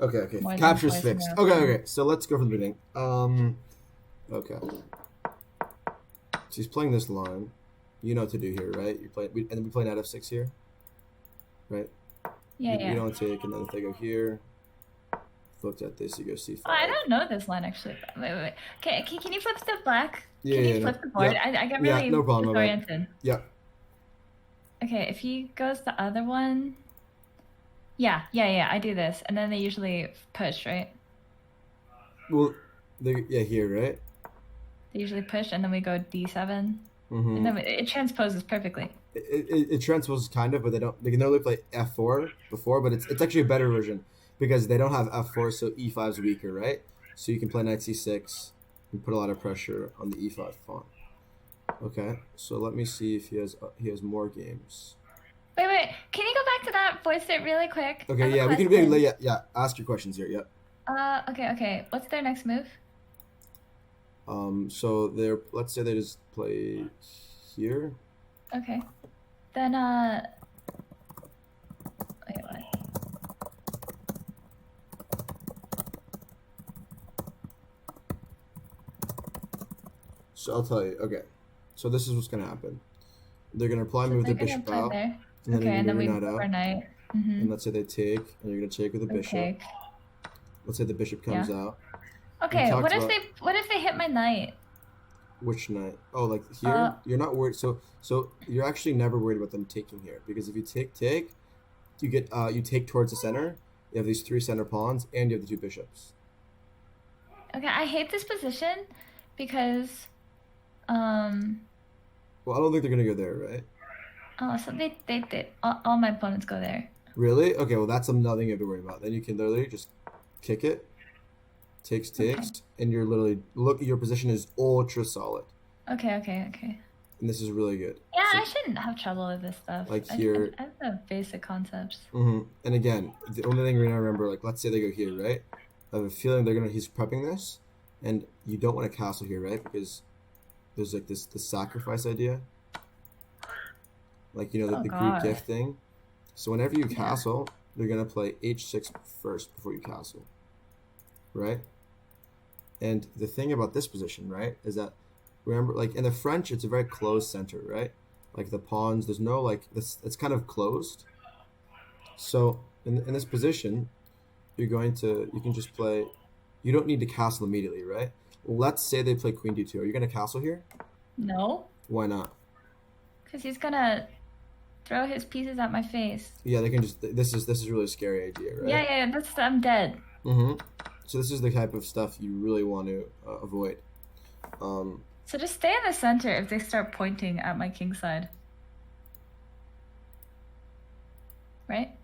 Okay. more than Capture's twice in a fixed. row. Okay. So let's go from the beginning. Okay. So he's playing this line. You know what to do here, right? You play, and then we play knight f6 here, right? Yeah, You don't take, and then if they go here, looked at this, you go c5. Oh, I don't know this line actually. Wait. Can you flip the black? Yeah, Can you yeah, flip no. the board? Yep. I get Yeah, really no problem, my bad. disoriented. Yep. Okay, if he goes the other one. Yeah, I do this. And then they usually push, right? Well, here, right? They usually push and then we go d7. Mm-hmm. And then it transposes perfectly. It transposes kind of, but they can only play f4 before, but it's actually a better version because they don't have f4, so e5 is weaker, right? So you can play knight c6 and put a lot of pressure on the e5 pawn. Okay, so let me see if he has more games. Wait. Can you go back to that voice it really quick? Okay, yeah, we can ask your questions here. Yep. Okay. What's their next move? So let's say they just play here. Okay. Then wait, what? So I'll tell you. Okay. So this is what's gonna happen. They're gonna move the bishop out. There. And okay, and then we move out. our knight. And let's say they take, and you're gonna take with the bishop. Take. Let's say the bishop comes out. Okay, what if they hit my knight? Which knight? Oh, like here? You're not worried. So you're actually never worried about them taking here because if you take, you get you take towards the center. You have these 3 center pawns, and you have the 2 bishops. Okay, I hate this position because, Well, I don't think they're gonna go there, right? Oh, so they all my opponents go there. Really? Okay, well that's nothing you have to worry about. Then you can literally just kick it, takes, and you're literally your position is ultra solid. Okay. And this is really good. Yeah, so, I shouldn't have trouble with this stuff. Like here, I have the basic concepts. And again, the only thing we're gonna remember, like let's say they go here, right? I have a feeling he's prepping this, and you don't want to castle here, right? Because there's like this sacrifice idea. Like, you know, the Greek gift thing. So whenever you castle, they're going to play h6 first before you castle. Right? And the thing about this position, right, is that, remember, like in the French, it's a very closed center, right? Like the pawns, there's no, like, it's kind of closed. So in this position, you can just play, you don't need to castle immediately, right? Let's say they play queen d2. Are you going to castle here? No. Why not? Because he's going to throw his pieces at my face. Yeah, they can just. This is really a scary idea, right? Yeah. I'm dead. So this is the type of stuff you really want to avoid. So just stay in the center if they start pointing at my king side. Right?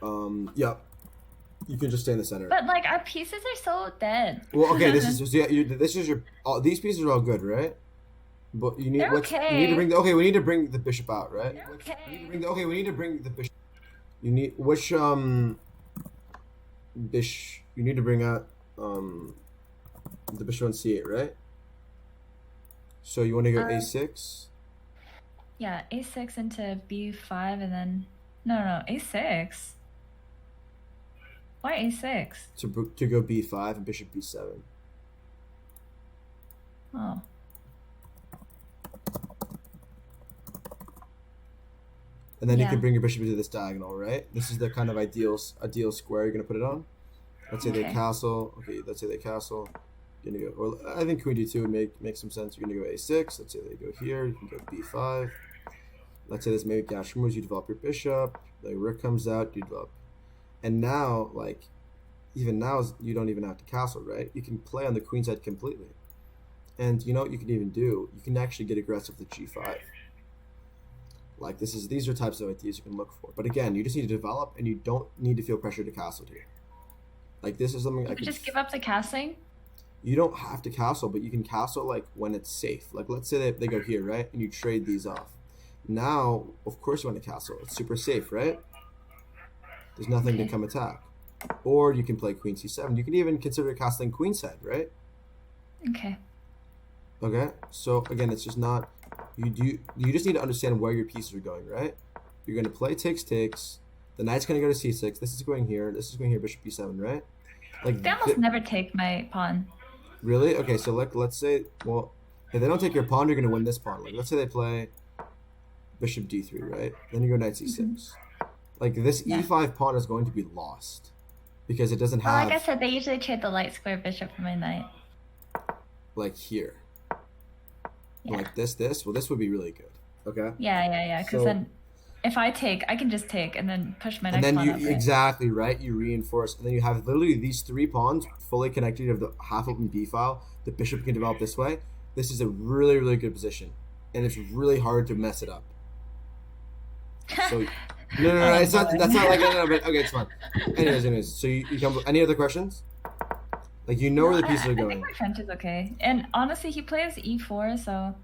Yeah. You can just stay in the center. But like our pieces are so dead. Well, okay. This is these pieces are all good, right? But you need We need to bring the bishop out, right? We need to bring the bishop. You need you need to bring out the bishop on c8, right? So you want to go a6? Yeah, a6 into b5 and then no, a6. Why a6? To go b5 and bishop b7. Oh. And then you can bring your bishop into this diagonal, right? This is the kind of ideal square you're gonna put it on. Let's say they castle. Okay, let's say they castle. You're gonna go. Or I think queen d2 would make some sense. You're gonna go a6. Let's say they go here. You can go b5. Let's say this maybe dash moves. You develop your bishop. The rook comes out. You develop. And now, like, even now, you don't even have to castle, right? You can play on the queen side completely. And you know what you can even do? You can actually get aggressive with g5. Like these are types of ideas you can look for. But again, you just need to develop, and you don't need to feel pressure to castle here. Like this is something I could just give up the castling. You don't have to castle, but you can castle like when it's safe. Like let's say they go here, right? And you trade these off. Now, of course you want to castle. It's super safe, right? There's nothing to come attack. Or you can play queen c7. You can even consider castling queenside, right? Okay. Okay. So again, it's just not. You just need to understand where your pieces are going, right? You're going to play takes, The knight's gonna go to c6. This is going here. This is going here. Bishop b7, right? Like They almost never take my pawn. really? Okay, so let's say, well, if they don't take your pawn, you're gonna win this pawn. Like let's say they play bishop d3, right? Then you go knight c6. Like this Yeah. e5 pawn is going to be lost because it doesn't Well, have like I said, they usually trade the light square bishop for my knight. like here. Yeah. Like this. Well, this would be really good. Okay. Yeah. Because So- then, if I take, I can just take and then push my And next then pawn you up, right? exactly right. You reinforce, and then you have literally these 3 pawns fully connected of the half open b file. The bishop can develop this way. This is a really really good position, and it's really hard to mess it up. So no, Oh, it's not. boy. That's not like no, but okay, it's fine. Anyways. So you come. Any other questions? Like you know where the pieces are I going. think my French is okay. And honestly, he plays e4, so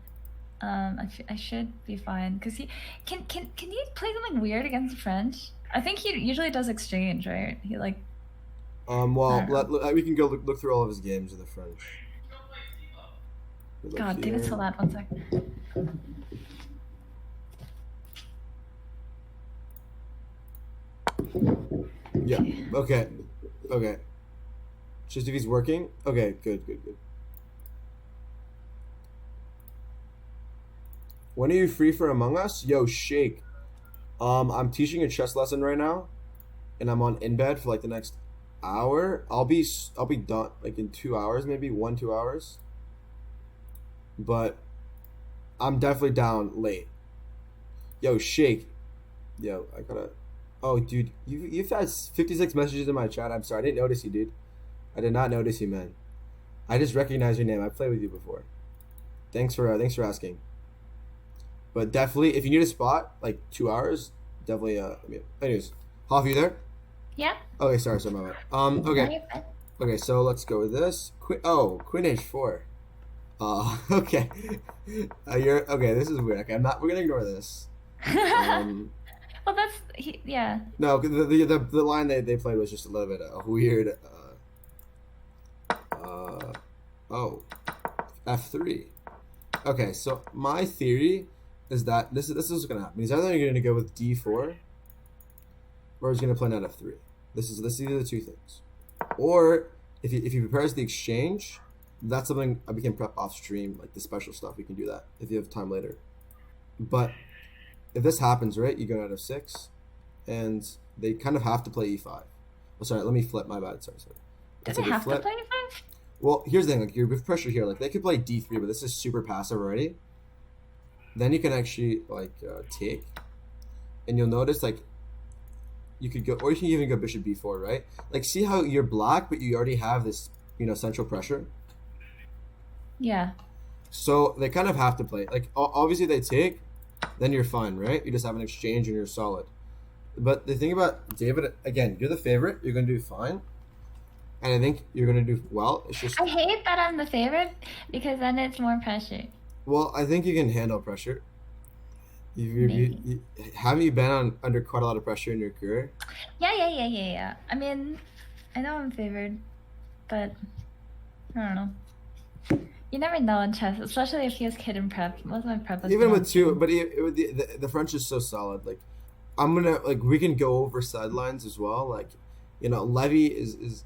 I should be fine. Because he can he play something weird against the French? I think he usually does exchange, right? He like Well, I don't we can go look through all of his games in the French. Look God, David, here. hold on 1 sec. Yeah. Okay. Just if he's working. Okay. Good. When are you free for Among Us? Yo, Shake. I'm teaching a chess lesson right now, and I'm in bed for like the next hour. I'll be done like in 2 hours, maybe 1-2 hours. But I'm definitely down late. Yo, Shake. Yo, I gotta. Oh, dude, you've had 56 messages in my chat. I'm sorry, I didn't notice you, dude. I did not notice you, man. I just recognized your name. I played with you before. Thanks for asking. But definitely, if you need a spot, like 2 hours, definitely. Anyways, Hoff, you there? Yeah. Okay, sorry, my bad. Okay. Okay, so let's go with this. Queen h4. Okay. You're okay. This is weird. Okay, we're gonna ignore this. Well, yeah. No, the line they played was just a little bit weird. F3. Okay, so my theory is that this is what's gonna happen. He's either gonna go with d4, or he's gonna play knight f3. This is either the two things. Or if he prepares the exchange, that's something we can prep off stream, like the special stuff. We can do that if you have time later. But if this happens, right, you go knight f6, and they kind of have to play e5. Oh, sorry, let me flip. My bad. Sorry. Do they have to play e5? Well, here's the thing. Like, you're with pressure here. Like, they could play d3, but this is super passive already. Then you can actually take, and you'll notice like you could go, or you can even go bishop b4, right? Like, see how you're black, but you already have this, central pressure. Yeah. So they kind of have to play. Like, obviously they take, then you're fine, right? You just have an exchange and you're solid. But the thing about David, again, you're the favorite. You're gonna do fine, and I think you're gonna do well. It's just I hate that I'm the favorite because then it's more pressure. well, I think you can handle pressure. Have you been under quite a lot of pressure in your career? Yeah. I mean, I know I'm favored, but I don't know. You never know in chess, especially if he has kid in prep. Most of my prep is Even with two, but the French is so solid. Like, we can go over sidelines as well. Like, Levy is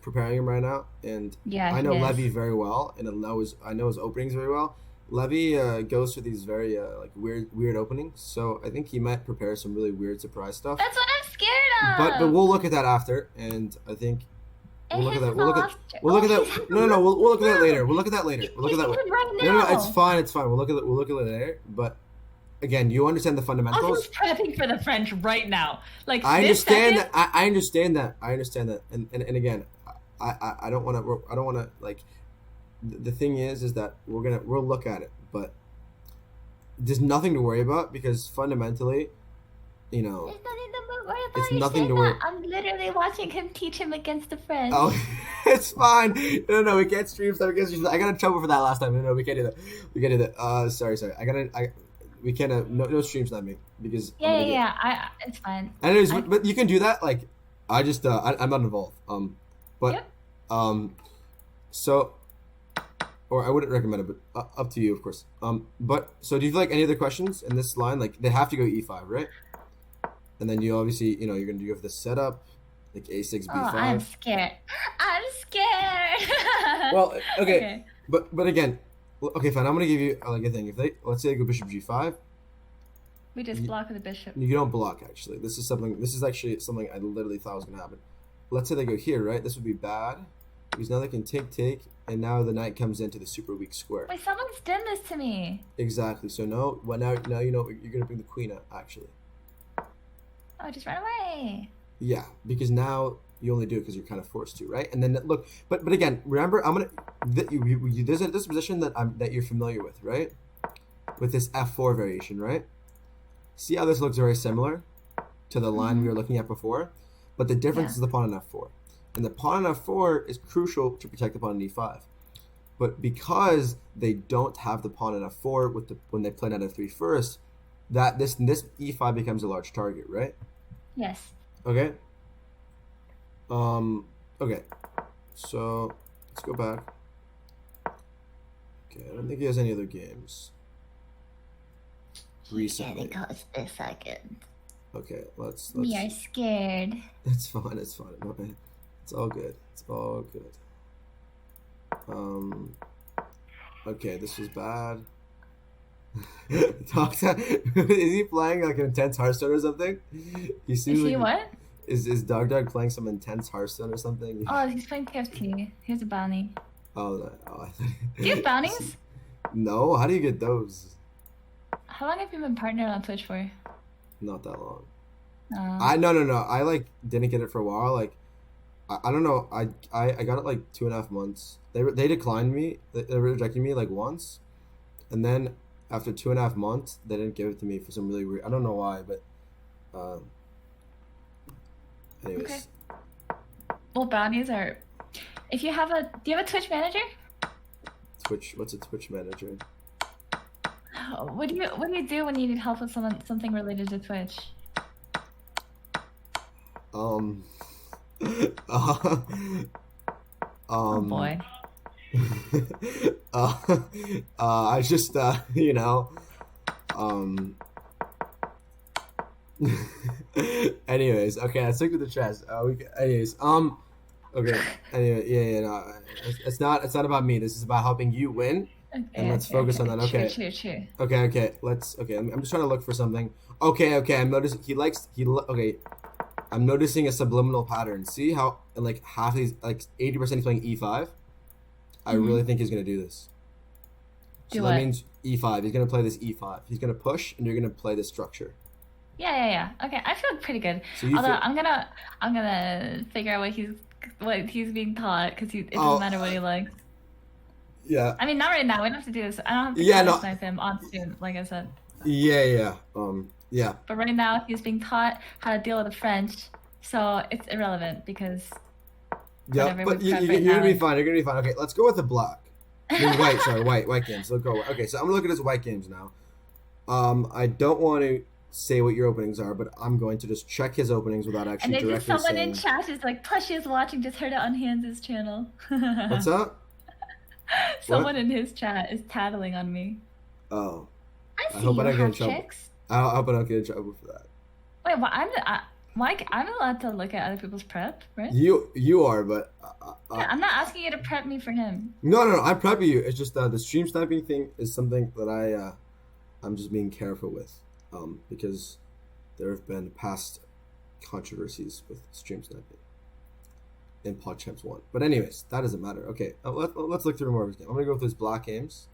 preparing him right now, and Yeah, I know he is. Levy very well, and I know his openings very well. Levy goes for these very weird openings, so I think he might prepare some really weird surprise stuff. That's what I'm scared of. But we'll look at that after, and I think we'll look at that. We'll look at that. We'll look at that later. We'll look at that later. We'll look at that later. Right No, now. it's fine. We'll look at it later. But again, you understand the I'm fundamentals. just prepping for the French right now. Like I this understand second- that. I understand that. And again, I don't want to like. The thing is that we'll look at it, but there's nothing to worry about because fundamentally, There's nothing to worry about. It's You nothing said to worry- that. I'm literally watching him teach him against the French. Oh, it's fine. No, we can't stream stuff against you. I got in trouble for that last time. No, we can't do that. Sorry. We can't. No stream sniping because. Yeah. It's fine. Anyways, but you can do that. Like, I'm not involved. Yep. So, or I wouldn't recommend it, but up to you, of course. But so do you feel like any other questions in this line? Like, they have to go e5, right? and then you obviously, you know, you're gonna do the setup, like a6 Oh, I'm b5. scared. I'm scared. Well, okay, Okay. but again, okay, fine. I'm gonna give you like a thing. If they, let's say they go bishop g5, We just you, block the bishop. you don't block actually. This is something. This is actually something I literally thought was gonna happen. Let's say they go here, right? This would be bad because now they can take, and now the knight comes into the super weak square. Wait, someone's done this to me. Exactly. So no, well now you know you're gonna bring the queen out actually. Oh, just run away. Yeah, because now you only do it because you're kind of forced to, right? And then look, but again, remember, I'm gonna there's this position that you're familiar with, right? With this f4 variation, right? See how this looks very similar to the line we were looking at before, but the difference is the pawn on f4, and the pawn on f4 is crucial to protect the pawn on e5. But because they don't have the pawn on f4 when they play knight f3 first, that this e5 becomes a large target, right? Yes. Okay. Okay. So let's go back. Okay, I don't think he has any other games recently. Yeah, it goes a second. Okay, let's. We are scared. It's fine. It's fine. It's all good. It's all good. Okay, this was bad. Is he playing like an intense Hearthstone or something? He seems Is he like what? Is Dog playing some intense Hearthstone or something? Oh, he's playing TFT. Here's a bounty. Oh, no. Oh, Do you have bounties? No. How do you get those? How long have you been partnered on Twitch for? Not that long. Oh. No. I like didn't get it for a while. Like I don't know. I got it like 2.5 months. They declined me. They rejected me like once, and then after 2.5 months, they didn't give it to me for some really weird. I don't know why, but anyways. Okay. Well, bounties are. If you have a, do you have a Twitch manager? What's a Twitch manager? What do you do when you need help with something related to Twitch? Oh boy. I just you know anyways, okay, let's stick with the chess. Okay, anyway, yeah, no, it's not about me. This is about helping you win. Okay, and let's focus on that. Okay. True. Okay. Okay. I'm just trying to look for something. Okay. I'm noticing okay. I'm noticing a subliminal pattern. See how like half these, like 80% he's playing e5. I really think he's gonna do this. So that means e5. He's gonna play this e5. He's gonna push, and you're gonna play this structure. Yeah. Okay, I feel pretty good. So Although I'm gonna figure out what he's being taught, because it doesn't matter what he likes. Yeah. I mean, not right now. We don't have to do this. I don't have to snipe him on stream, like I said. Yeah. Yeah. But right now, he's being taught how to deal with the French, so it's irrelevant because. Yeah, but you're gonna be fine. You're gonna be fine. Okay, let's go with the black. White. Sorry, white games. Let's go. Okay, so I'm gonna look at his white games now. I don't want to say what your openings are, but I'm going to just check his openings without actually directly saying. And then someone in chat is like, Plushie is watching. Just heard it on Hans' channel. What's up? Someone in his chat is tattling on me. Oh. I hope I don't get in trouble. I hope I don't get in trouble for that. Wait, well, I'm allowed to look at other people's prep, right? You are, but yeah, I'm not asking you to prep me for him. No, I prep you. It's just the stream sniping thing is something that I'm just being careful with, because there have been past controversies with stream sniping in PodChamps 1. But anyways, that doesn't matter. Okay, let's look through more of his game. I'm gonna go through his black games,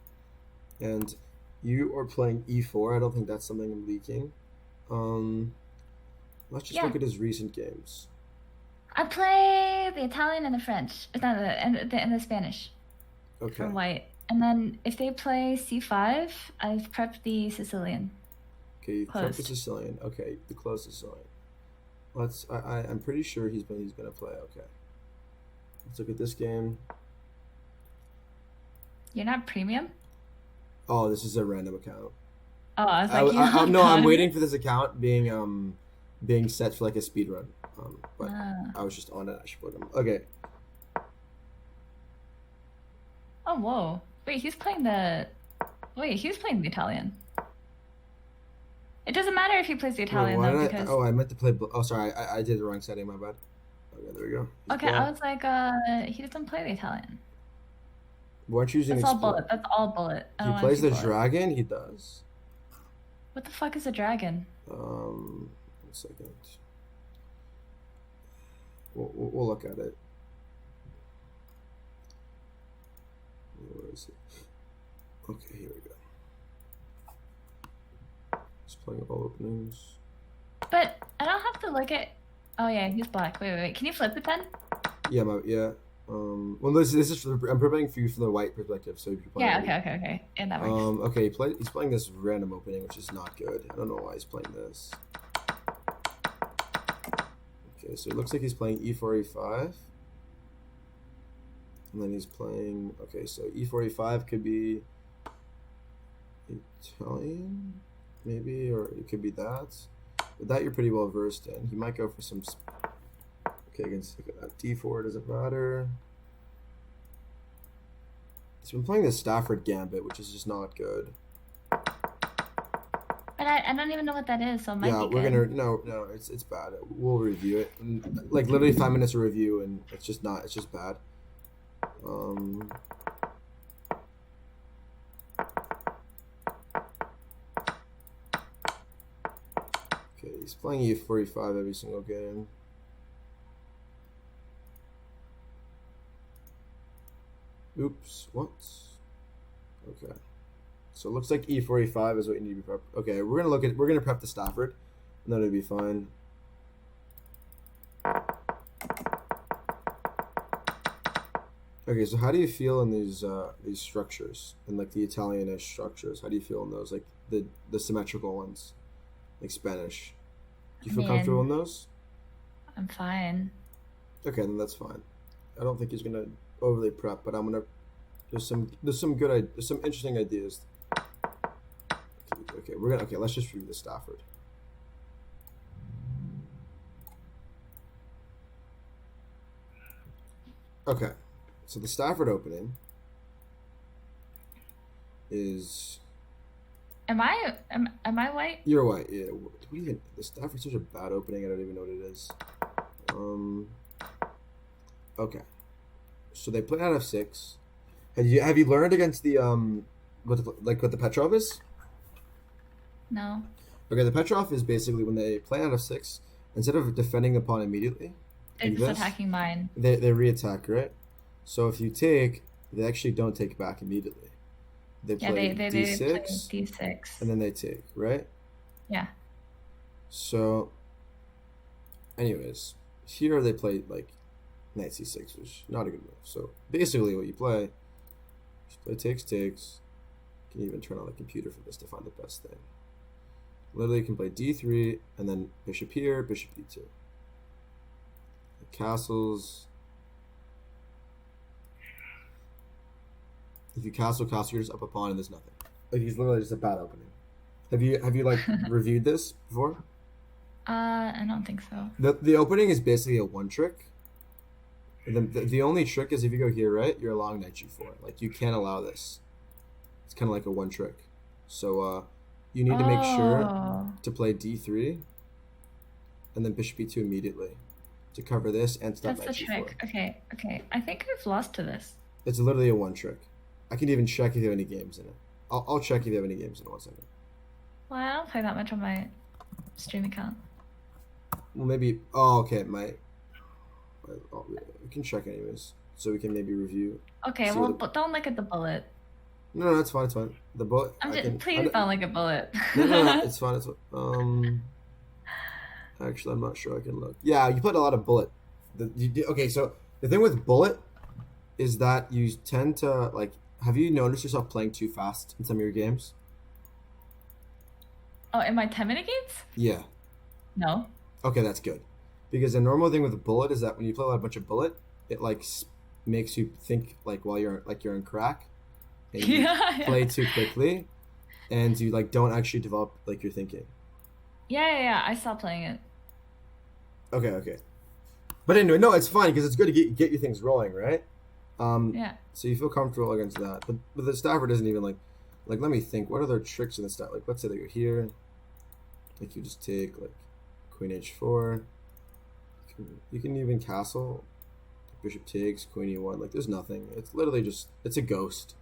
and you are playing e4. I don't think that's something I'm leaking. Let's just look at his recent games. I play the Italian and the French, and the Spanish. Okay. For white, and then if they play c5, I've prepped the Sicilian. Okay, you prepped the Sicilian. Okay, the closed Sicilian. I'm pretty sure he's gonna play. Okay. Let's look at this game. You're not premium? Oh, this is a random account. Oh, I was like, no, I'm waiting for this account being set for like a speed run. But I was just on it. I should put him. Okay. Oh, whoa. Wait, he was playing the Italian. It doesn't matter if he plays the Wait, Italian why though, did because I meant to play. Oh, sorry, I did the wrong setting. My bad. Okay, there we go. He's okay, I blocked. was like, he doesn't play the Italian. Why aren't you using That's all explore? bullet. That's all bullet. I He don't want to plays see the bullet. dragon. He does. What the fuck is a dragon? 1 second. We'll look at it. Where is it? Okay, here we go. He's playing all openings. But I don't have to look at. Oh yeah, he's black. Wait. Can you flip the pen? Yeah, well, this is I'm preparing for you from the white perspective, so if you're playing. Yeah. Okay. And that works. Okay, he's playing this random opening, which is not good. I don't know why he's playing this. Okay, so it looks like he's playing e4, e5. And then he's playing, okay, so e4, e5 could be Italian, maybe, or it could be that. But that you're pretty well versed in. He might go for some, okay, against d4, doesn't matter. He's been playing the Stafford Gambit, which is just not good. But I don't even know what that is, so it might Yeah, be we're good. gonna no, it's bad. We'll review it. And, like literally 5 minutes of review, and it's just bad. Okay, he's playing e4, e5 every single game. Oops, what? Okay. So it looks like e4, e5 is what you need to be prepped. Okay, we're gonna prep the Stafford, and then it'll be fine. Okay, so how do you feel in these structures, and like the Italianish structures? How do you feel in those, like the symmetrical ones, like Spanish? Do you feel comfortable in those? I'm fine. Okay, then that's fine. I don't think he's gonna overly prep, but I'm gonna. There's some interesting ideas. Okay, let's just review the Stafford. Okay, so the Stafford opening is. Am I white? You're white. Yeah. The Stafford's such a bad opening. I don't even know what it is. Okay. So they play out f6. Have you learned against the what the Petrov is? No. Okay, the Petrov is basically when they play out f6, instead of defending the pawn immediately, They're just attacking mine. They re-attack, right? So if you take, they actually don't take back immediately. They play they d6, play d6, and then they take, right? Yeah. So, anyways, here they play like knight c6, which is not a good move. So basically, what you play, takes. You can even turn on the computer for this to find the best thing. Literally, you can play d3 and then bishop here, bishop d2. The castles. If you castle, you're just up a pawn and there's nothing. Like he's literally just a bad opening. Have you like reviewed this before? I don't think so. The opening is basically a one trick. The only trick is if you go here, right, you're allowing knight g4. Like you can't allow this. It's kind of like a one trick. So you need to make sure to play d3 and then bishop e2 immediately to cover this and stop knight g4. That's the trick. Okay. I think I've lost to this. It's literally a one trick. I can even check if you have any games in it. I'll check if you have any games in it. 1 second. Well, I don't play that much on my stream account. Well, maybe. Oh, okay. We can check anyways, so we can maybe review. Okay. Well, but don't look at the bullet. No, it's fine. It's fine. The bullet. Please don't look at bullet. No, it's fine. It's fine. Actually, I'm not sure. I can look. Yeah, you played a lot of bullet. Okay, so the thing with bullet is that you tend to like. Have you noticed yourself playing too fast in some of your games? Oh, in my 10-minute games? Yeah. No. Okay, that's good. Because the normal thing with a bullet is that when you play a bunch of bullet, it like makes you think like while you're in crack, and you play too quickly, and you like don't actually develop like your thinking. Yeah. I stopped playing it. Okay. But anyway, no, it's fine because it's good to get your things rolling, right? Yeah. So you feel comfortable against that, but the Stafford isn't even like let me think. What other tricks in the Stafford? Like let's say they go here. Like you just take like queen h4. You can even castle. Bishop takes, queen e1. Like there's nothing. It's literally just it's a ghost.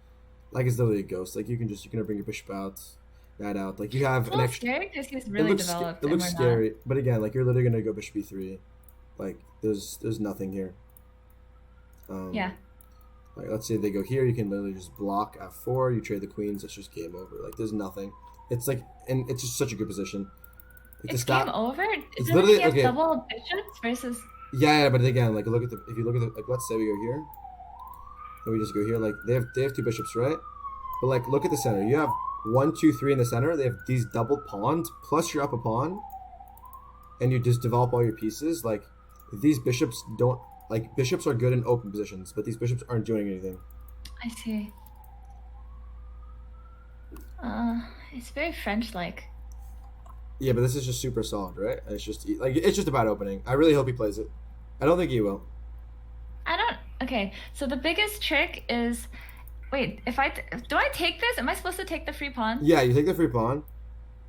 Like it's literally a ghost. Like you can bring your bishop out, that out. Like you have an extra. Scary because he's really developed. It looks scary, but again, like you're literally gonna go bishop e3. Like there's nothing here. Yeah. Like let's say they go here, you can literally just block f4. You trade the queens. It's just game over. Like there's nothing. It's like and it's just such a good position. Like, it's game over. It's literally okay. Double bishops versus. Yeah, but again, like look at if you look at like let's say we go here, and we just go here. Like they have 2 bishops, right? But like look at the center. You have 1, 2, 3 in the center. They have these double pawns plus you're up a pawn, and you just develop all your pieces. Like these bishops don't like bishops are good in open positions, but these bishops aren't doing anything. I see. It's very French-like. Yeah, but this is just super solid, right? It's just a bad opening. I really hope he plays it. I don't think he will. Okay, so the biggest trick is, wait, do I take this? Am I supposed to take the free pawn? Yeah, you take the free pawn,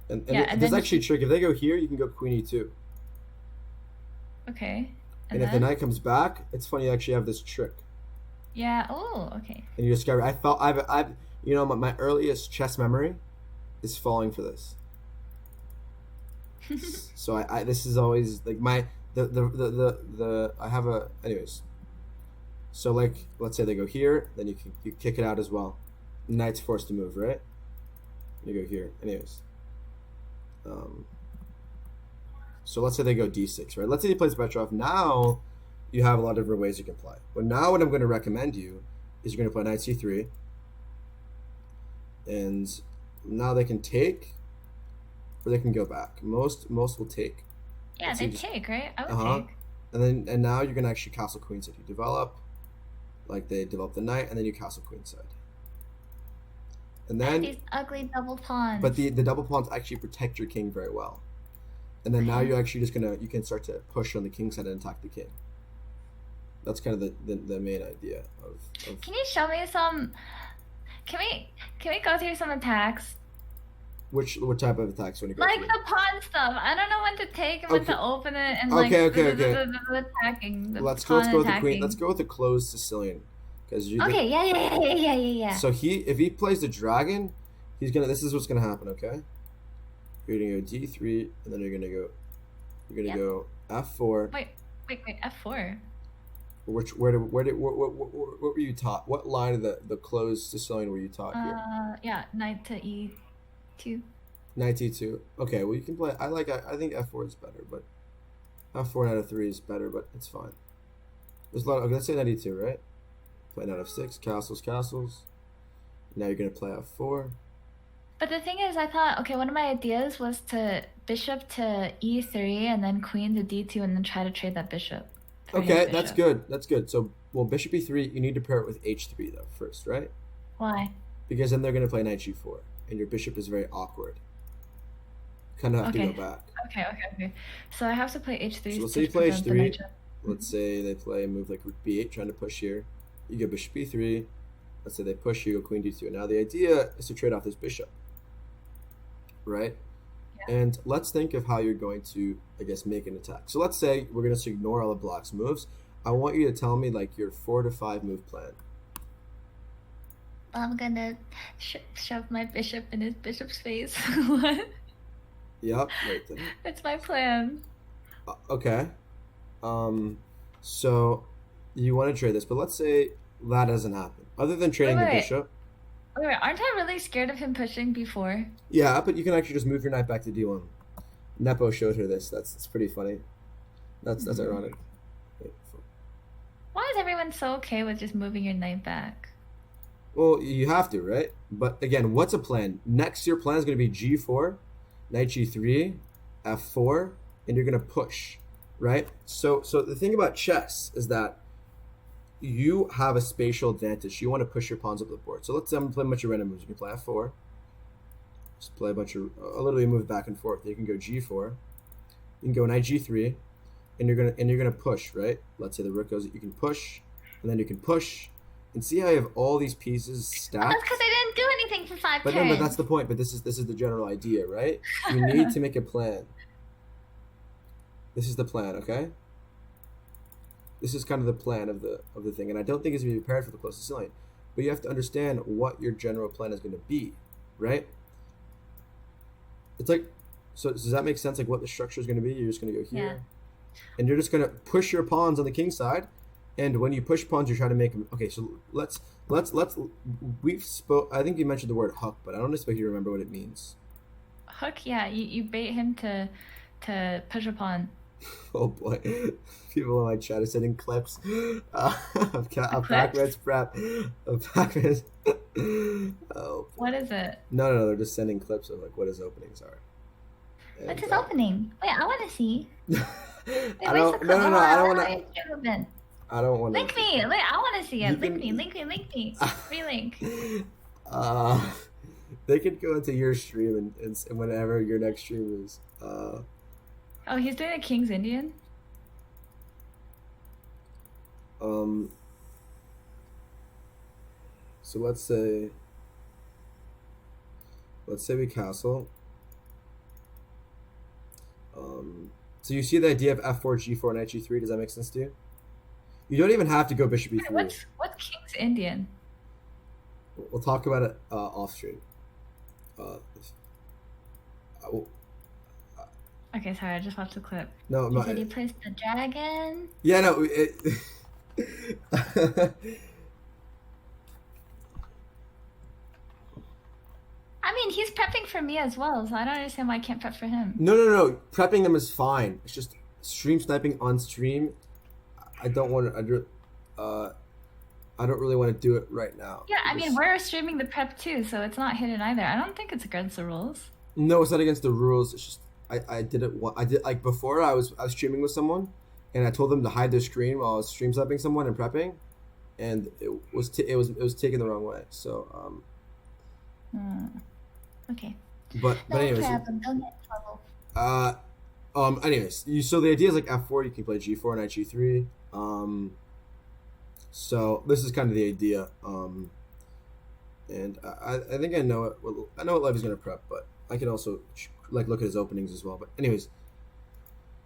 and there's actually a trick. If they go here, you can go queen e2. Okay. And if the knight comes back, it's funny. You actually have this trick. Yeah. Oh, okay. And you discover. I've my earliest chess memory is falling for this. So I this is always like my I have a anyways. So like let's say they go here, then you kick it out as well. Knight's forced to move, right? You go here, anyways. So let's say they go d6, right? Let's say he plays Petrov. Now you have a lot of different ways you can play. But now what I'm going to recommend you is you're going to play knight c3, and now they can take. Or they can go back. Most will take. Yeah, they take, right? I would take. And now you're gonna actually castle queenside. You develop, like they develop the knight, and then you castle queenside. And then these ugly double pawns. But the double pawns actually protect your king very well. And then now you're actually just you can start to push on the king side and attack the king. That's kind of the main idea of. Can you show me some? Can we go through some attacks? What type of attacks when you go like through? The pawn stuff. I don't know when to take and when to open it and okay. The attacking. Let's go with the queen. Let's go with the closed Sicilian, because you. Okay. Yeah. So if he plays the dragon, he's gonna. This is what's gonna happen. Okay. You're gonna go d3, and then you're gonna go f4. Wait, f4. What were you taught? What line of the closed Sicilian were you taught here? Yeah, knight to e2. Knight e2. Okay, well you can play. I think f4 is better, but f4 and out of 3 is better, but it's fine. There's a lot. Okay, let's say knight e2, right? Play knight f6, castles. Now you're gonna play f4. But the thing is, I thought, okay, one of my ideas was to bishop to e3 and then queen to d2 and then try to trade that bishop. Okay, that's good. That's good. So, bishop e3, you need to pair it with h3 though first, right? Why? Because then they're going to play knight g4, and your bishop is very awkward. Kind of have to go back. Okay. So I have to play h3. So let's say you play h3. Let's say they play a move like rook b8, trying to push here. You go bishop b3. Let's say they push you, go queen d2. Now the idea is to trade off this bishop, right? And let's think of how you're going to, I guess, make an attack. So let's say we're going to ignore all the black's moves. I want you to tell me like your 4 to 5 move plan. I'm going to shove my bishop in his bishop's face. What? Yep. Right then. That's my plan. Okay. So you want to trade this, but let's say that doesn't happen. Other than trading the bishop. Wait, aren't I really scared of him pushing before? Yeah, but you can actually just move your knight back to d1. Nepo showed her this. That's pretty funny. That's ironic. Why is everyone so okay with just moving your knight back? Well, you have to, right? But again, what's a plan? Next, your plan is going to be g4, knight g3, f4, and you're going to push, right? So the thing about chess is that you have a spatial advantage. You want to push your pawns up the board. So let's say I'm going to play a bunch of random moves. You can play f4. Just play a bunch of, literally move back and forth. You can go g4. You can go knight g3, and you're gonna push, right? Let's say the rook goes. You can push, and then you can push, and see how you have all these pieces stacked. That's because I didn't do everything for 5 But turns. no, but that's the point. But this is the general idea, right? You need to make a plan. This is the plan, okay? This is kind of the plan of the thing, and I don't think it's going to be prepared for the closest line. But you have to understand what your general plan is going to be, right? It's like, so does that make sense? Like what the structure is going to be? You're just going to go here, and you're just going to push your pawns on the king side. And when you push pawns, you're trying to make them. Okay, so let's. I think you mentioned the word hook, but I don't expect you to remember what it means. Hook, yeah. You bait him to push a pawn. Oh boy, people in my chat are sending clips of Pac-Man's prep. Of Pac-Man's. Oh. What is it? No, they're just sending clips of like what his openings are. And, what's his opening? Wait, I want to see. Wait, I don't. No, I don't want to. I don't want to. Link me. Wait, I want to see it. Link me. Relink. They could go into your stream and whenever your next stream is. Oh, he's doing a King's Indian? So let's say we castle. So you see the idea of f4, g4, knight g3. Does that make sense to you? You don't even have to go bishop e3. What's King's Indian? We'll talk about it off stream. Okay, sorry, I just watched the clip. No, you said he plays the dragon? Yeah, no. I mean, he's prepping for me as well, so I don't understand why I can't prep for him. No. Prepping them is fine. It's just stream sniping on stream. I don't want to. I don't really want to do it right now. Yeah, I mean, we're streaming the prep too, so it's not hidden either. I don't think it's against the rules. No, it's not against the rules. It's just I did it. I did like before. I was streaming with someone, and I told them to hide their screen while I was stream sniping someone and prepping, and it was taken the wrong way. So Okay. But anyways. No problem. Don't get in trouble. Anyways, so the idea is like f4. You can play g4, knight g3. So this is kind of the idea. And I think I know it. Well, I know what Levy's gonna prep, but I can also like look at his openings as well. But anyways,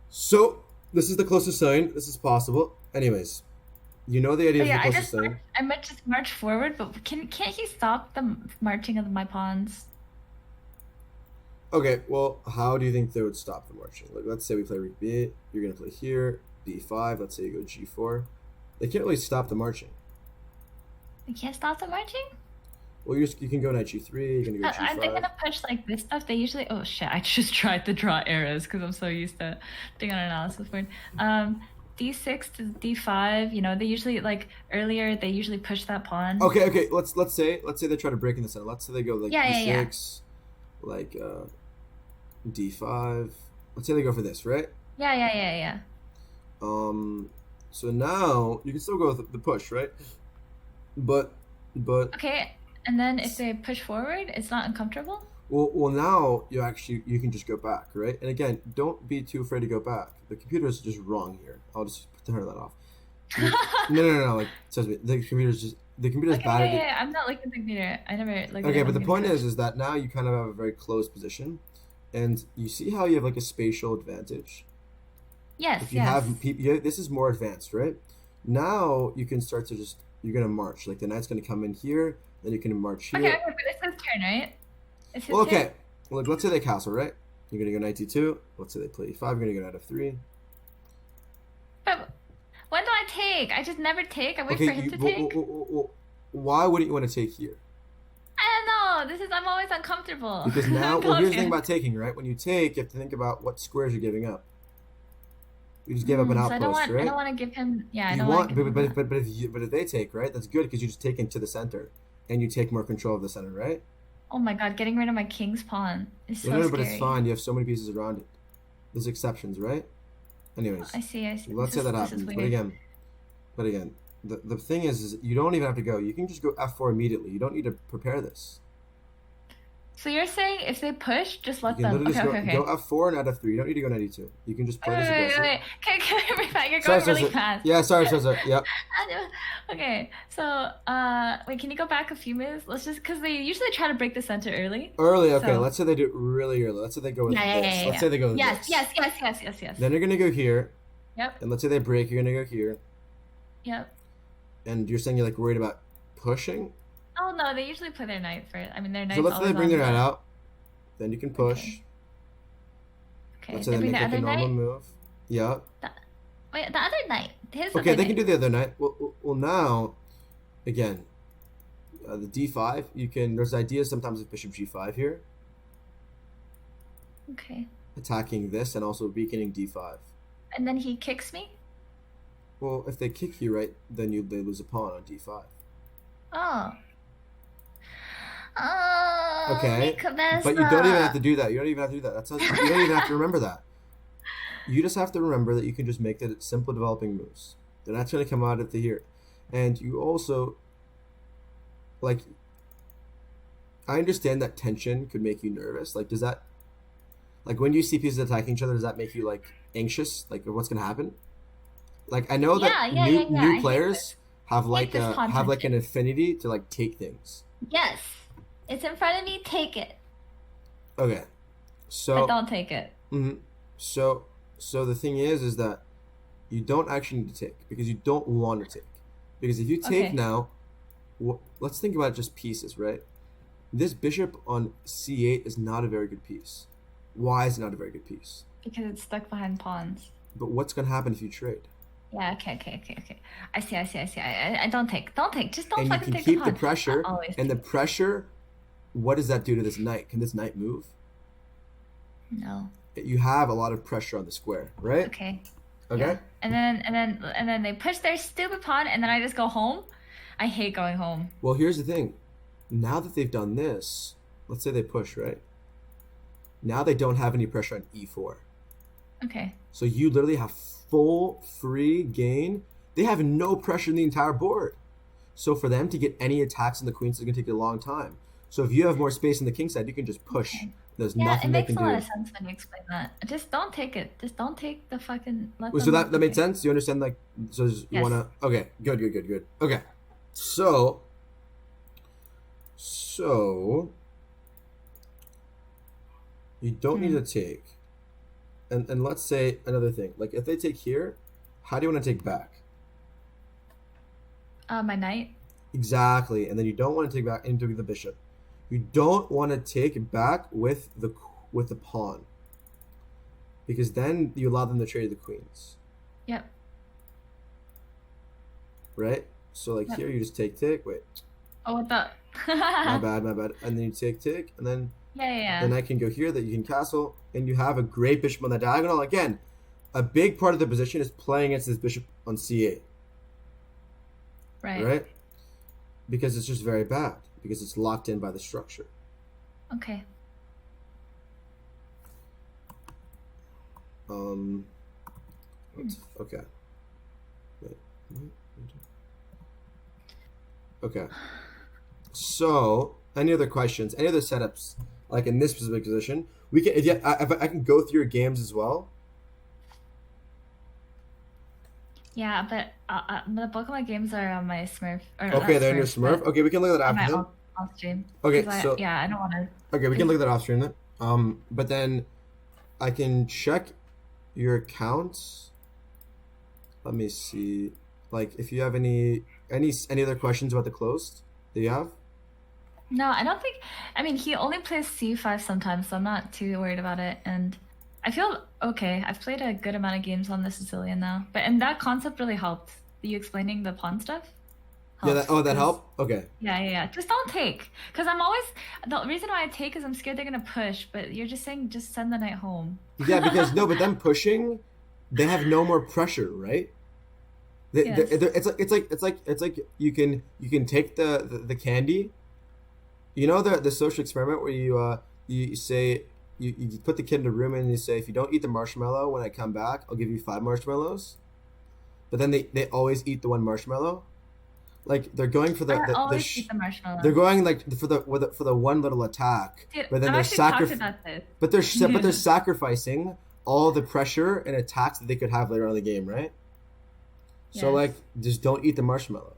so this is the closest sign. This is possible. Anyways, you know the idea of the closest sign. I might just march forward, but can't he stop the marching of my pawns? Okay, well, how do you think they would stop the marching? Like, let's say we play rook b8. You're gonna play here, b5. Let's say you go g4. They can't really stop the marching. They can't stop the marching? Well, you can go knight g3. You're gonna go g5. Aren't they gonna push like this stuff? They usually. Oh shit! I just tried to draw arrows because I'm so used to being on an analysis board. D6 to D5. You know, they usually like earlier. They usually push that pawn. Okay. Let's say they try to break in the center. Let's say they go like D6, like D5. Let's say they go for this, right? Yeah. So now you can still go with the push, right? But. Okay, and then if they push forward, it's not uncomfortable. Well, now you can just go back, right? And again, don't be too afraid to go back. The computer is just wrong here. I'll just turn that off. No. Like, trust me, the computer's bad. Yeah. I'm not looking at the computer. I never looked. Okay, but the point is that now you kind of have a very close position, and you see how you have like a spatial advantage. Yes. If you have this is more advanced, right? Now you can start to you're gonna march. Like the knight's gonna come in here, then you can march here. Okay, but it's his turn, right? It's his turn. Turn? Like let's say they castle, right? You're gonna go knight d2. Let's say they play e5. You're gonna go knight f3. But when do I take? I just never take. I wait for him to take. Why wouldn't you want to take here? I don't know. I'm always uncomfortable. Because now, here's the thing about taking, right? When you take, you have to think about what squares you're giving up. You just gave up an outpost, right? I don't want to give him. Yeah, I don't want. But if they take, right? That's good because you just take into the center, and you take more control of the center, right? Oh my god, getting rid of my king's pawn is so scary. But it's fine. You have so many pieces around it. There's exceptions, right? Anyways. I see. Let's say that happens. But again, the thing is you don't even have to go. You can just go f4 immediately. You don't need to prepare this. So you're saying if they push, just You let can them. literally Okay, just okay, go okay. f4 and at f3. You don't need to go knight e2. You can just play Wait, this wait, wait, aggressive. wait. Can we back? You're Sorry, going sorry, really sorry. fast. Yeah, sorry. Yep. Okay, so wait, can you go back a few minutes? Let's just because they usually try to break the center early. Early, okay. So Let's say they do it really early. Let's say they go with this. Let's say they go with Yes, this. yes. Then you're gonna go here, Yep, and let's say they break. You're gonna go here, yep. and you're saying you're like worried about pushing. Oh no, they usually play their knight first. I mean, their knight's So let's say they always bring on their the. knight out. Then you can push. Okay. Okay, Let's they say they bring make the like a other normal knight. move. Yeah. Wait, the other knight. His Okay, other they can knight. do the other knight. Well now, again, the d5. You can. There's ideas sometimes of bishop g5 here, Okay. attacking this and also weakening d5. And then he kicks me. Well, if they kick you right, then they lose a pawn on d5. Oh. Oh. Okay, but you don't even have to do that. You don't even have to do that. That's how, you don't even have to remember that. You just have to remember that you can just make the simple developing moves. They're not going to come out of the here. And you also, like, I understand that tension could make you nervous. Like, does that, like, when you see pieces attacking each other, does that make you, like, anxious? Like, what's going to happen? Like, I know that new players have, like, an affinity to, like, take things. Yes. It's in front of me, take it. Okay. So. But don't take it. Mm-hmm. So the thing is that you don't actually need to take because you don't want to take. Because if you take now, let's think about just pieces, right? This bishop on c8 is not a very good piece. Why is it not a very good piece? Because it's stuck behind pawns. But what's going to happen if you trade? Yeah, okay. I see. I don't take. Just don't and fucking take the pawn. And you can keep the pressure. And the pressure, what does that do to this knight? Can this knight move? No. You have a lot of pressure on the square, right? Okay. Okay. Yeah. And then they push their stupid pawn, and then I just go home. I hate going home. Well, here's the thing. Now that they've done this, let's say they push, right? Now they don't have any pressure on e4. Okay. So you literally have full free gain. They have no pressure in the entire board. So for them to get any attacks on the queen, it's going to take a long time. So if you have more space on the king side, you can just push. Okay. There's nothing they can do. Yeah, it makes a lot of sense when you explain that. Just don't take it. Just don't take the fucking. So that made sense. You understand? Like, so you wanna? Okay, good. Okay, so you don't need to take. And let's say another thing. Like if they take here, how do you want to take back? My knight. Exactly, and then you don't want to take back into the bishop. You don't want to take back with the pawn, because then you allow them to trade the queens. Yep. Right. So like here, you just take. Wait. Oh, what the? my bad. And then you take, and then Then I can go here. That you can castle, and you have a great bishop on the diagonal. Again, a big part of the position is playing against this bishop on c8. Right. Because it's just very bad. Because it's locked in by the structure. Okay. Okay. Wait. Okay. So, any other questions? Any other setups? Like in this specific position, we can. If I can go through your games as well. Yeah, but the bulk of my games are on my Smurf. Okay, they're in your Smurf. Okay, we can look at that after then. Off stream. Okay, I don't want to. Okay, we can look at that off stream then. But then I can check your accounts. Let me see. Like, if you have any other questions about the closed that you have. No, I don't think. I mean, he only plays c5 sometimes, so I'm not too worried about it. And I feel okay. I've played a good amount of games on the Sicilian now, and that concept really helped. You explaining the pawn stuff. Helps, that helped? Okay. Yeah. Just don't take. Because the reason why I take is I'm scared they're going to push, but you're just saying just send the knight home. Yeah, because but them pushing, they have no more pressure, right? It's like you can take the candy. You know the social experiment where you say you put the kid in a room and you say, if you don't eat the marshmallow when I come back, I'll give you 5 marshmallows. But then they always eat the one marshmallow. like they're going for I the always eat the marshmallow. they're going like for the one little attack, Dude, but then I've they're actually talked about this. but they're sacrificing all the pressure and attacks that they could have later on in the game, right? So Yes. like just don't eat the marshmallow.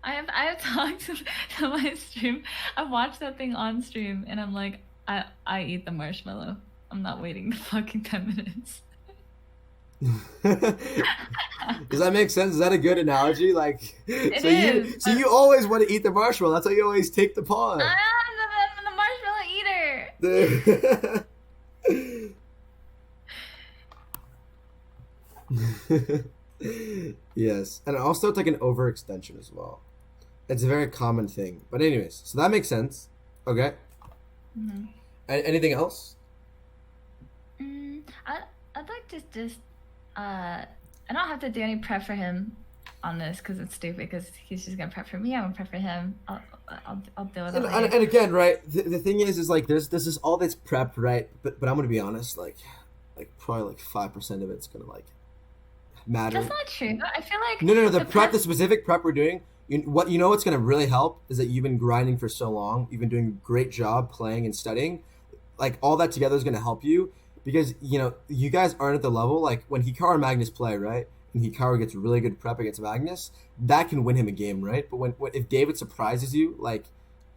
I have talked to my stream. I've watched that thing on stream, and I'm like, I eat the marshmallow. I'm not waiting the fucking 10 minutes. Does that make sense? Is that a good analogy? Like, It so is, you always want to eat the marshmallow. That's why you always take the pawn. I'm the marshmallow eater. Yes, and also it's like an overextension as well. It's a very common thing. But anyways, so that makes sense. Okay. Mm-hmm. Anything else? I'd like to just I don't have to do any prep for him on this because it's stupid. Because he's just gonna prep for me. I'm gonna prep for him. I'll deal with it. And again, right? The thing is like this is all this prep, right? But I'm gonna be honest, like probably like 5% of it's gonna like matter. That's not true. I feel like no. The specific prep we're doing. What's gonna really help is that you've been grinding for so long. You've been doing a great job playing and studying. Like all that together is gonna help you because you guys aren't at the level like when Hikaru and Magnus play, right? And Hikaru gets really good prep against Magnus, that can win him a game, right? But when if David surprises you, like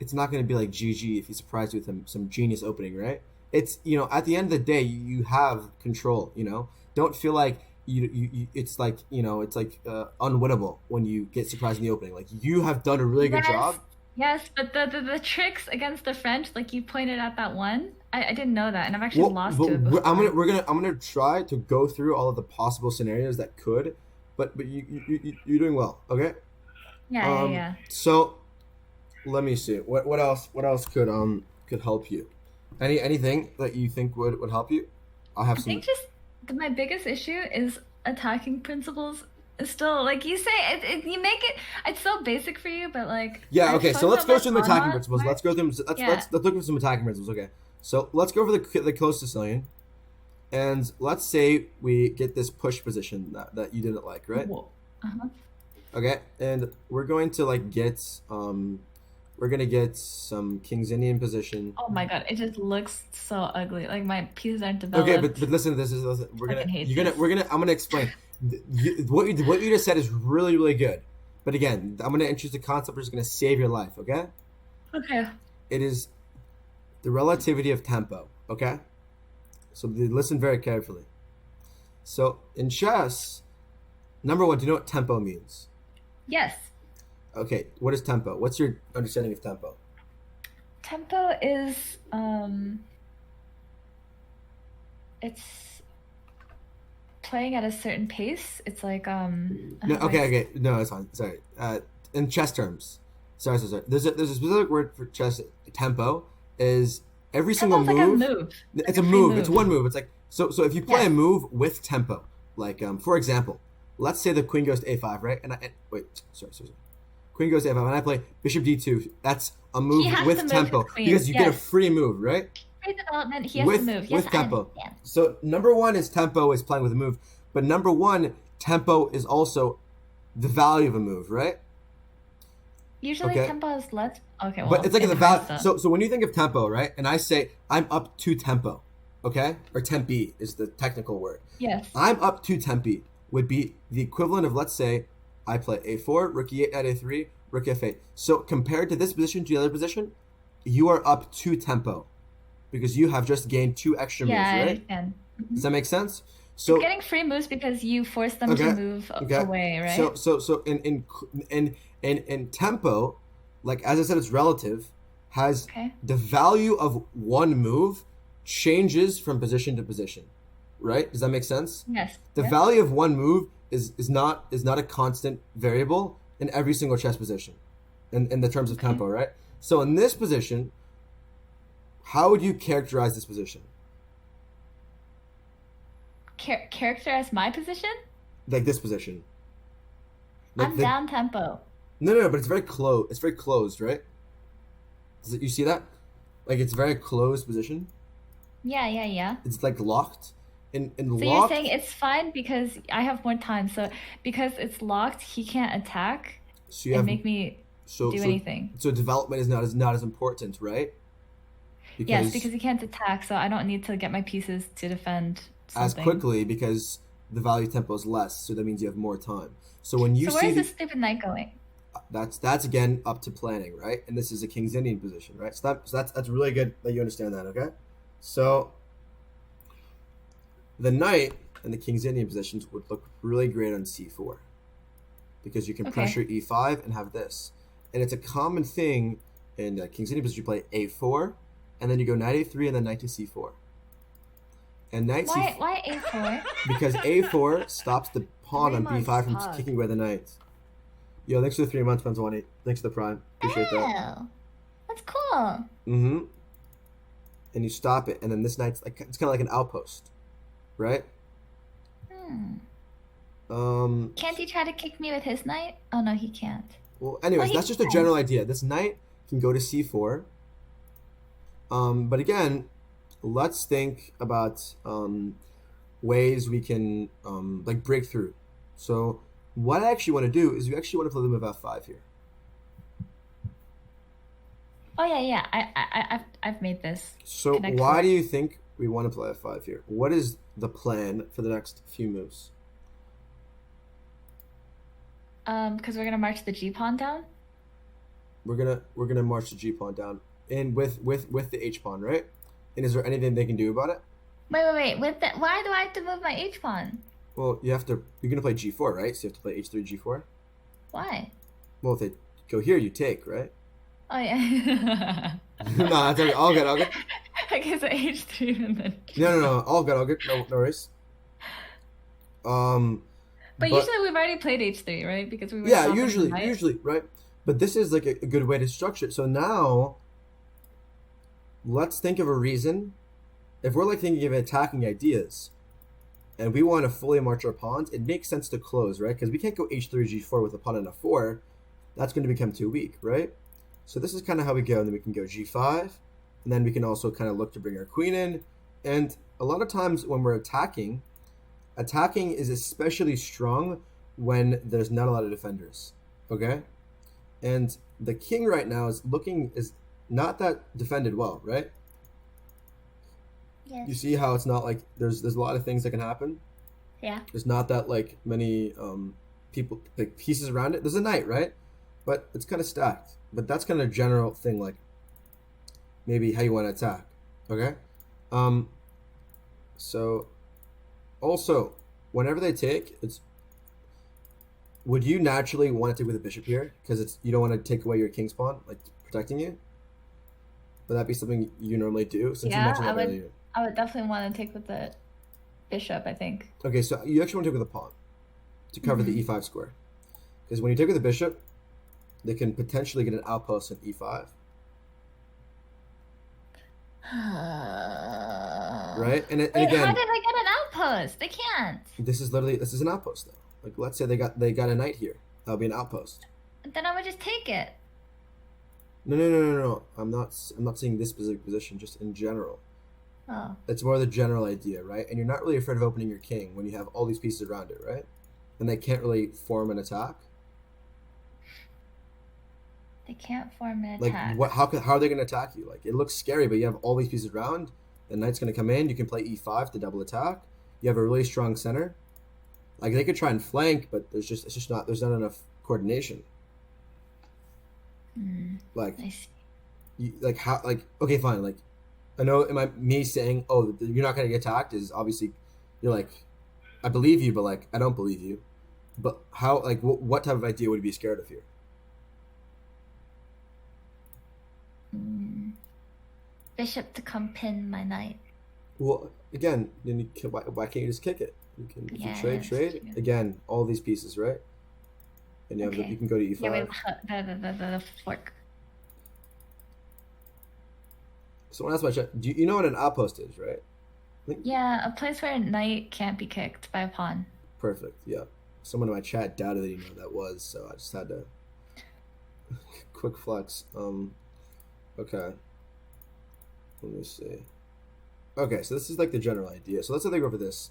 it's not gonna be like GG if he surprised you with some genius opening, right? It's at the end of the day you have control. Don't feel like it's like it's like unwinnable when you get surprised in the opening. Like you have done a really good job. Yes, but the tricks against the French, like you pointed out that one, I didn't know that, and I've actually lost to it before. I'm gonna try to go through all of the possible scenarios that could, but you're doing well. Okay. Yeah. So let me see what else could help you. Anything that you think would help you? I think just my biggest issue is attacking principles. Still, like you say, you make it's so basic for you, but like okay. So let's go through some attacking principles. Right? Let's go through. Let's look at some attacking principles. Okay. So let's go for the close Sicilian, and let's say we get this push position that you didn't like, right? Uh-huh. Okay, and we're going to like get we're gonna get some King's Indian position. Oh my god, it just looks so ugly. Like my pieces aren't developed. Okay, but listen, I'm gonna explain. What you just said is really, really good. But again, I'm gonna introduce a concept which is gonna save your life. Okay. Okay. It is the relativity of tempo. Okay. So listen very carefully. So in chess, number one, do you know what tempo means? Yes. Okay, what is tempo? What's your understanding of tempo? Tempo is it's playing at a certain pace. It's like No, okay, no, it's fine. Sorry. In chess terms, sorry. There's a specific word for chess. Tempo is every single move. Like a move. It's a move. It's one move. It's like so if you play a move with tempo, like for example, let's say the queen goes to a5, right? Sorry. Queen goes to a5, and I play bishop d2. That's a move with tempo because you get a free move, right? Free development. He has to move. With tempo. So number one is tempo is playing with a move, but number one tempo is also the value of a move, right? Usually tempo is less. Okay, well, but it's like the value. So when you think of tempo, right? And I say I'm up 2 tempo, okay? Or tempi is the technical word. Yes. I'm up 2 tempi would be the equivalent of, let's say, I play a4, rook e8 at a3, rook f8. So compared to this position to the other position, you are up 2 tempo because you have just gained 2 extra moves, right? I understand. Does that make sense? So you're getting free moves because you force them to move away, right? So in tempo, like as I said, it's relative, has the value of one move changes from position to position, right? Does that make sense? Yes. The value of one move is not a constant variable in every single chess position, in the terms of tempo, right? So in this position, how would you characterize this position? Characterize my position? Like this position. Like I'm down tempo. No, but it's very close. It's very closed, right? You see that? Like it's very closed position. Yeah. It's like locked. So you're saying it's fine because I have more time. So because it's locked, he can't attack. So you and have make me so do so anything. so development is not as important, right? Yes, Because because he can't attack, so I don't need to get my pieces to defend as something. quickly because the value tempo is less, so that means you have more time. So when you So where see is the this stupid knight going? that's again up to planning, right? And this is a King's Indian position, right? So that's really good that you understand that, okay? So the knight and the King's Indian positions would look really great on c4 because you can Okay. pressure e5 and have this. And it's a common thing in King's Indian position. You play a4, and then you go knight a3 and then knight to c4. And knight c4 Why a4? because a4 stops the pawn 3 on months, b5 from pug. kicking away the knight. Yo, thanks for the 3 months, Pennsylvania. Thanks for the prime. Appreciate that. Oh, that's cool. Mm-hmm. And you stop it, and then this knight's like it's kind of like an outpost, right? Can't he try to kick me with his knight? Oh no, he can't. Well, anyways, he that's just a can. general idea. This knight can go to c4. But again, let's think about ways we can like break through. So what I actually want to do is we actually want to play the move f5 here. Oh yeah. I've made this. So Connect why four. do you think we want to play f5 here? What is the plan for the next few moves? Because we're gonna march the G pawn down. We're gonna march the G pawn down, and with the H pawn, right? And is there anything they can do about it? Wait. With that, why do I have to move my H pawn? Well, you're gonna play G4, right? So you have to play H3, G4. Why? Well, if they go here, you take, right? Oh yeah. No, that's okay. All good. I guess H3 and then. No, all good. No worries. But usually we've already played H3, right? Because we were yeah, swapping usually, the knight. right? But this is like a good way to structure it. So now, let's think of a reason. If we're like thinking of attacking ideas, and we want to fully march our pawns, it makes sense to close, right? Because we can't go H3, G4 with a pawn and a 4. That's going to become too weak, right? So this is kind of how we go. And then we can go G5, and then we can also kind of look to bring our queen in. And a lot of times when we're attacking is especially strong when there's not a lot of defenders, okay? And the king right now is not that defended well, right? Yes. You see how it's not like there's a lot of things that can happen. Yeah. There's not that like many people like pieces around it. There's a knight, right? But it's kind of stacked. But that's kind of a general thing, like maybe how you want to attack. Okay. So also, whenever they take, would you naturally want to take with a bishop here? Because you don't want to take away your king's pawn, like protecting you? Would that be something you normally do? Since you Yeah, mentioned that earlier. I would definitely want to take with the bishop, I think. Okay, so you actually want to take with a pawn to cover the e5 square. Because when you take with the bishop, they can potentially get an outpost in e5. Right? And Wait, again, how did I get an outpost? They can't. this is an outpost though. Like let's say they got a knight here. That'll be an outpost. Then I would just take it. No. I'm not saying this specific position, just in general. Oh. It's more the general idea, right? And you're not really afraid of opening your king when you have all these pieces around it, right? And they can't really form an attack. They can't form an Like attack. how are they going to attack you? Like it looks scary, but you have all these pieces around. The knight's going to come in. You can play e5 to double attack. You have a really strong center. Like they could try and flank, but there's not enough coordination. Like, I see. Okay, fine. Like, I know me saying, oh, you're not going to get attacked is obviously, you're like, I believe you, but like, I don't believe you. But how, like, what type of idea would you be scared of here? Bishop to come pin my knight. Well, again, then why can't you just kick it? You can trade. True. Again, all these pieces, right? And you have you can go to e5. Yeah, wait, the fork. Someone asked my chat, do you know what an outpost is, right? Yeah, a place where a knight can't be kicked by a pawn. Perfect, yeah. Someone in my chat doubted that you know what that was, so I just had to quick flex. Okay. Let me see. Okay, so this is like the general idea. So let's say they go for this.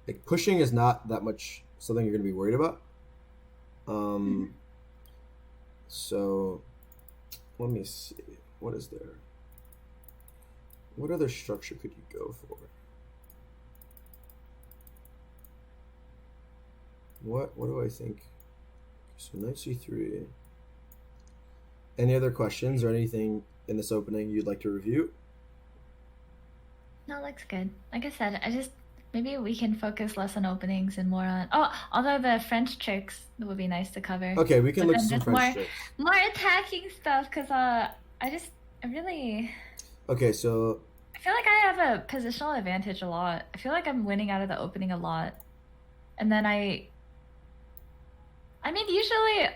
Like pushing is not that much something you're gonna be worried about. So let me see. What is there? What other structure could you go for? What do I think? So knight c3. Any other questions or anything in this opening you'd like to review? No, looks good. Like I said, maybe we can focus less on openings and more on although the French tricks would be nice to cover. Okay, we can But look then at some just French tricks. more attacking stuff because I really Okay, so I feel like I have a positional advantage a lot. I feel like I'm winning out of the opening a lot, and then I mean usually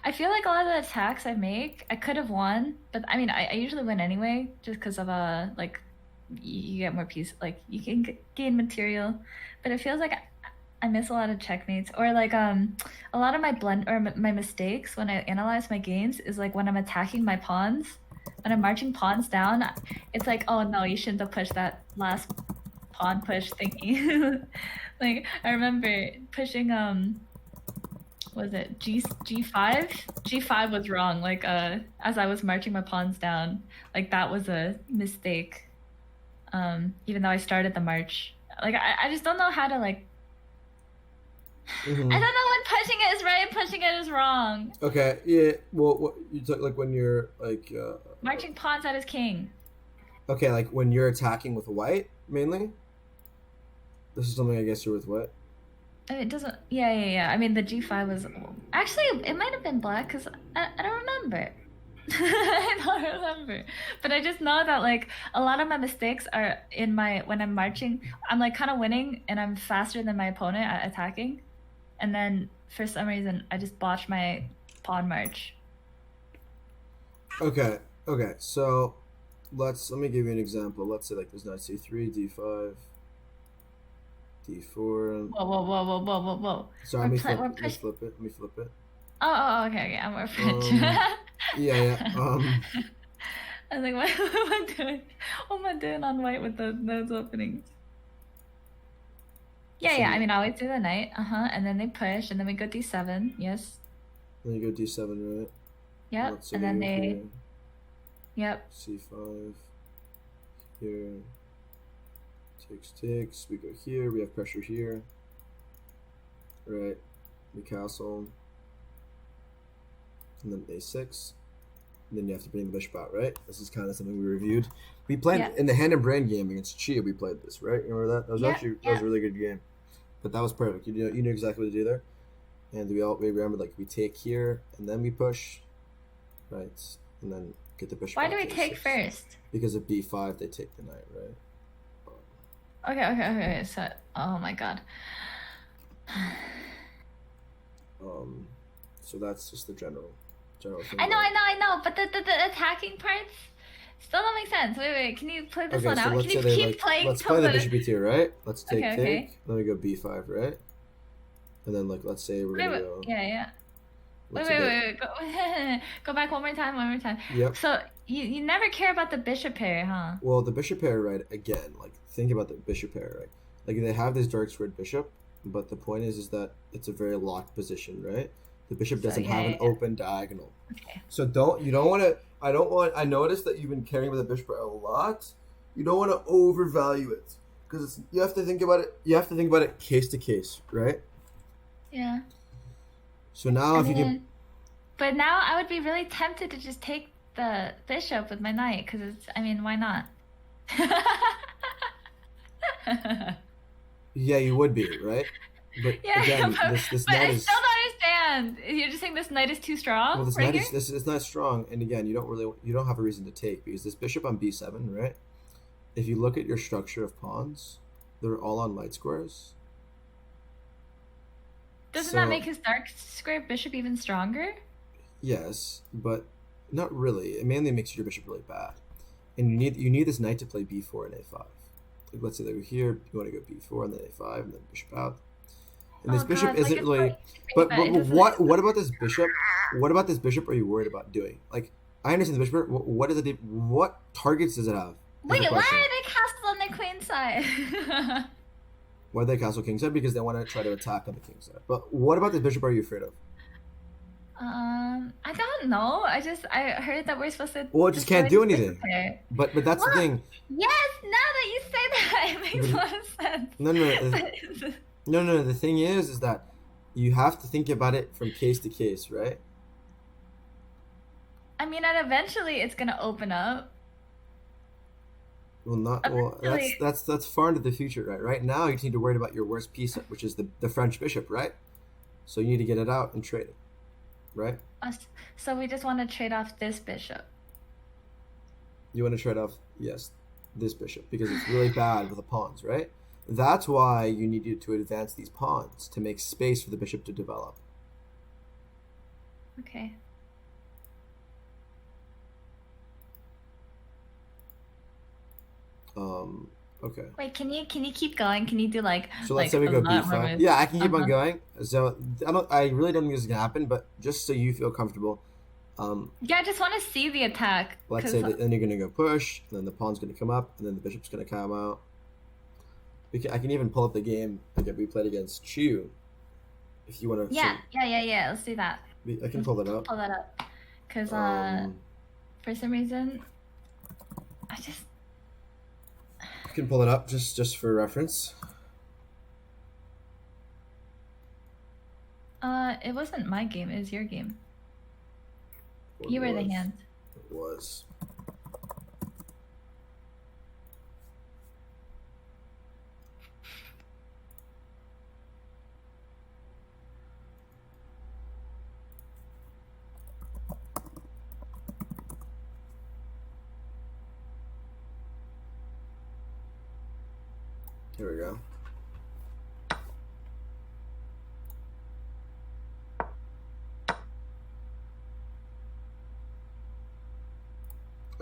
I feel like a lot of the attacks I make I could have won, but I mean I usually win anyway just because of like you get more piece, like you can gain material, but it feels like I miss a lot of checkmates, or like a lot of my my mistakes when I analyze my games is like when I'm attacking my pawns, when I'm marching pawns down, it's like, oh no, you shouldn't have pushed that last pawn push thingy. Like I remember pushing was it G5? G5 was wrong, like as I was marching my pawns down, like that was a mistake. Even though I started the march, like I just don't know how to like. I don't know when pushing it is right and pushing it is wrong. Okay, yeah. Well, what you took like when you're like marching pawns at his king. Okay, like when you're attacking with white mainly. This is something I guess you're with what? It doesn't. Yeah. I mean, the G5 was actually it might have been black because I don't remember. I don't remember, but I just know that like a lot of my mistakes are in my when I'm marching. I'm like kind of winning, and I'm faster than my opponent at attacking, and then for some reason I just botched my pawn march. Okay. So let me give you an example. Let's say like there's knight c3, d5, d4. Whoa. So let me flip it. Oh, okay. I'm more French. Yeah. I was like, what am I doing? What am I doing on white with those openings? Yeah. I mean, I always do the knight. And then they push, and then we go d7. Yes. Then you go d7, right? Yep. And then they. Here. Yep. c5. Here. Takes. We go here. We have pressure here. Right. We castle. And then a6. And then you have to bring the bishop out, right? This is kind of something we reviewed. We played in the hand and brain game against Chia. We played this, right? You remember that? That was that was a really good game. But that was perfect. You knew exactly what to do there. And we remember like we take here and then we push, right? And then get the bishop. Why do we take first? Because of b5, they take the knight, right? Okay. So, oh my god. So that's just the general thing. I know, but the attacking parts still don't make sense. Wait, can you play this one out? Can you keep playing? Let's play the bishop e2, right? Let's take. Then we go b5, right? And then like let's say we're gonna go. Yeah. Wait. Go back one more time. Yep. So you never care about the bishop pair, huh? Well, the bishop pair, right? Again, like think about the bishop pair, right? Like they have this dark squared bishop, but the point is that it's a very locked position, right? The bishop doesn't have an open diagonal. Okay. So I noticed that you've been caring about the bishop a lot. You don't want to overvalue it because you have to think about it case to case, right? Yeah. So now But now I would be really tempted to just take the bishop with my knight because why not? Yeah, you would be, right? But again, this knight is. I still don't understand. You're just saying this knight is too strong. Well, this is not strong, and again, you don't have a reason to take because this bishop on b7, right? If you look at your structure of pawns, they're all on light squares. Doesn't that make his dark square bishop even stronger? Yes, but not really. It mainly makes your bishop really bad, and you need this knight to play b4 and a5. Like let's say that we're here, you want to go b4 and then a5 and then bishop out. And this bishop isn't really. But what about this bishop? What about this bishop are you worried about doing? Like I understand the bishop. What does it? What targets does it have? Wait, why are they castled on the queen side? Why are they castle king side? Because they want to try to attack on the king side. But what about this bishop are you afraid of? I don't know. I heard that we're supposed to Well, it just can't destroy do this bishop anything. pair. But that's the Well, thing. yes. Now that you say that, it makes a But lot of sense. no, no. The thing is that you have to think about it from case to case, right? I mean, and eventually it's gonna open up. Well, not well. Eventually, That's far into the future, right? Right now, you need to worry about your worst piece, which is the French bishop, right? So you need to get it out and trade it, right? us. So we just want to trade off this bishop. You want to trade off, yes, this bishop because it's really bad with the pawns, right? That's why you need to advance these pawns to make space for the bishop to develop. Okay. Okay. Wait, can you keep going? Can you do like So let's like say we a go lot more b5. moves? Yeah, I can keep on Uh-huh. going. So I really don't think this is gonna happen, but just so you feel comfortable, Yeah, I just want to see the attack. let's say that then you're gonna go push, and then the pawn's gonna come up, and then the bishop's gonna come out. I can even pull up the game like we played against Chu, if you want to. Yeah. Let's do that. I can pull that up. Pull that up. Cause for some reason, I just I can pull it up just for reference. it wasn't my game. It was your game. What You were the was. hand. It was. Here we go.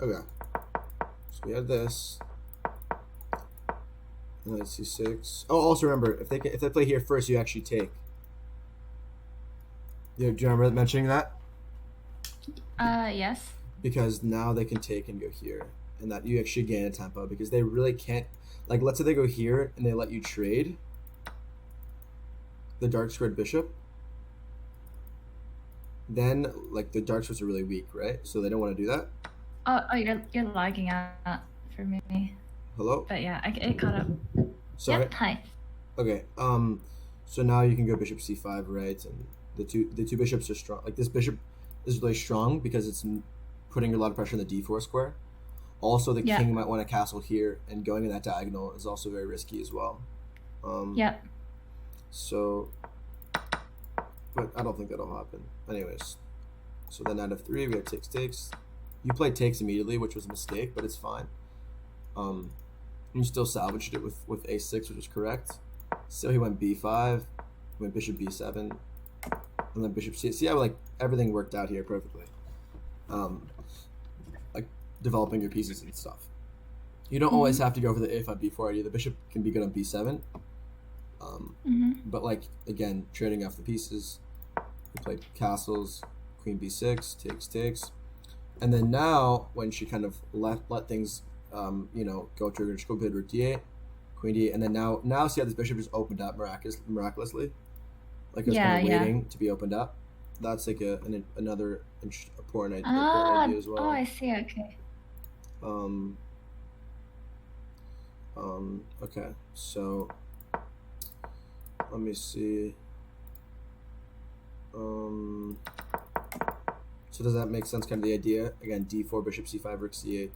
Okay. So we had this. And then c6. Oh, also remember, if they play here first, you actually take. Yeah, do you remember mentioning that? Yes. Because now they can take and go here, and that you actually gain a tempo because they really can't. Like, let's say they go here and they let you trade the dark squared bishop. Then, like, the dark squares are really weak, right? So they don't want to do that. Oh, you're lagging out for me. Hello? But yeah, it caught up. Sorry. Yep, hi. Okay. So now you can go bishop c5, right? And the two bishops are strong. Like, this bishop is really strong because it's putting a lot of pressure on the d4 square. Also, the king might want to castle here, and going in that diagonal is also very risky as well. Yep. So, but I don't think that'll happen. Anyways, so then knight f3, we have takes. You played takes immediately, which was a mistake, but it's fine. You still salvaged it with a6, which is correct. So he went b5, went bishop b7, and then bishop c. See how like everything worked out here perfectly. Like developing your pieces and stuff. You don't always have to go for the a5 b4 idea. The bishop can be good on b7. But like again, trading off the pieces. He played castles, queen b6, takes, and then now when she kind of let things go to her, she go rook d8, queen d8, and then now see how this bishop just opened up miraculously, like it was kind of waiting to be opened up. That's like another important idea as well. Oh, I see. Okay. Okay, so let me see. So does that make sense? Kind of the idea again: d4, bishop c5, rook c8,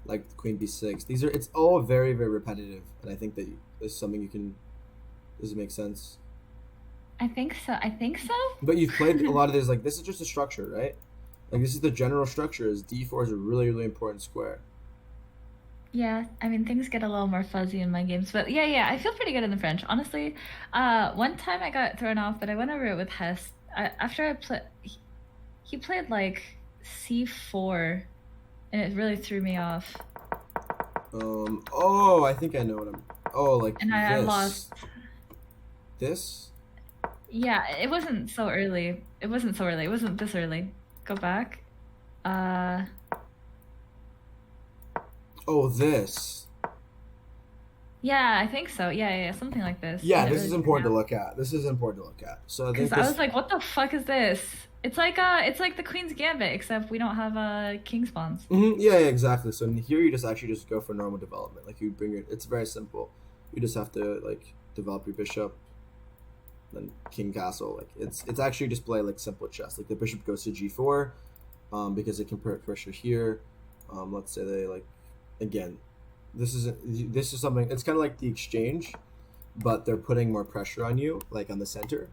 like queen b6. It's all very very repetitive, and I think that this is something you can. Does it make sense? I think so. But you've played a lot of this. Like this is just a structure, right? Like this is the general structure. Is d4 is a really really important square. Yeah, I mean things get a little more fuzzy in my games, but yeah, I feel pretty good in the French. Honestly, one time I got thrown off, but I went over it with Hess. After I played, he played like c4, and it really threw me off. Oh, I think I know what I'm. Oh, like and this. I lost. This. Yeah, it wasn't so early. It wasn't this early. Go back. Oh, this. Yeah, I think so. Yeah, something like this. Yeah, this is important to look at. So I think I was like, what the fuck is this? It's like the Queen's Gambit, except we don't have king spawns. Yeah, exactly. So here you just actually just go for normal development. Like you bring it's very simple. You just have to like develop your bishop, then king castle. Like it's actually just play like simple chess. Like the bishop goes to g4, because it can put pressure here. Let's say they like, again, this is something. It's kind of like the exchange, but they're putting more pressure on you, like on the center.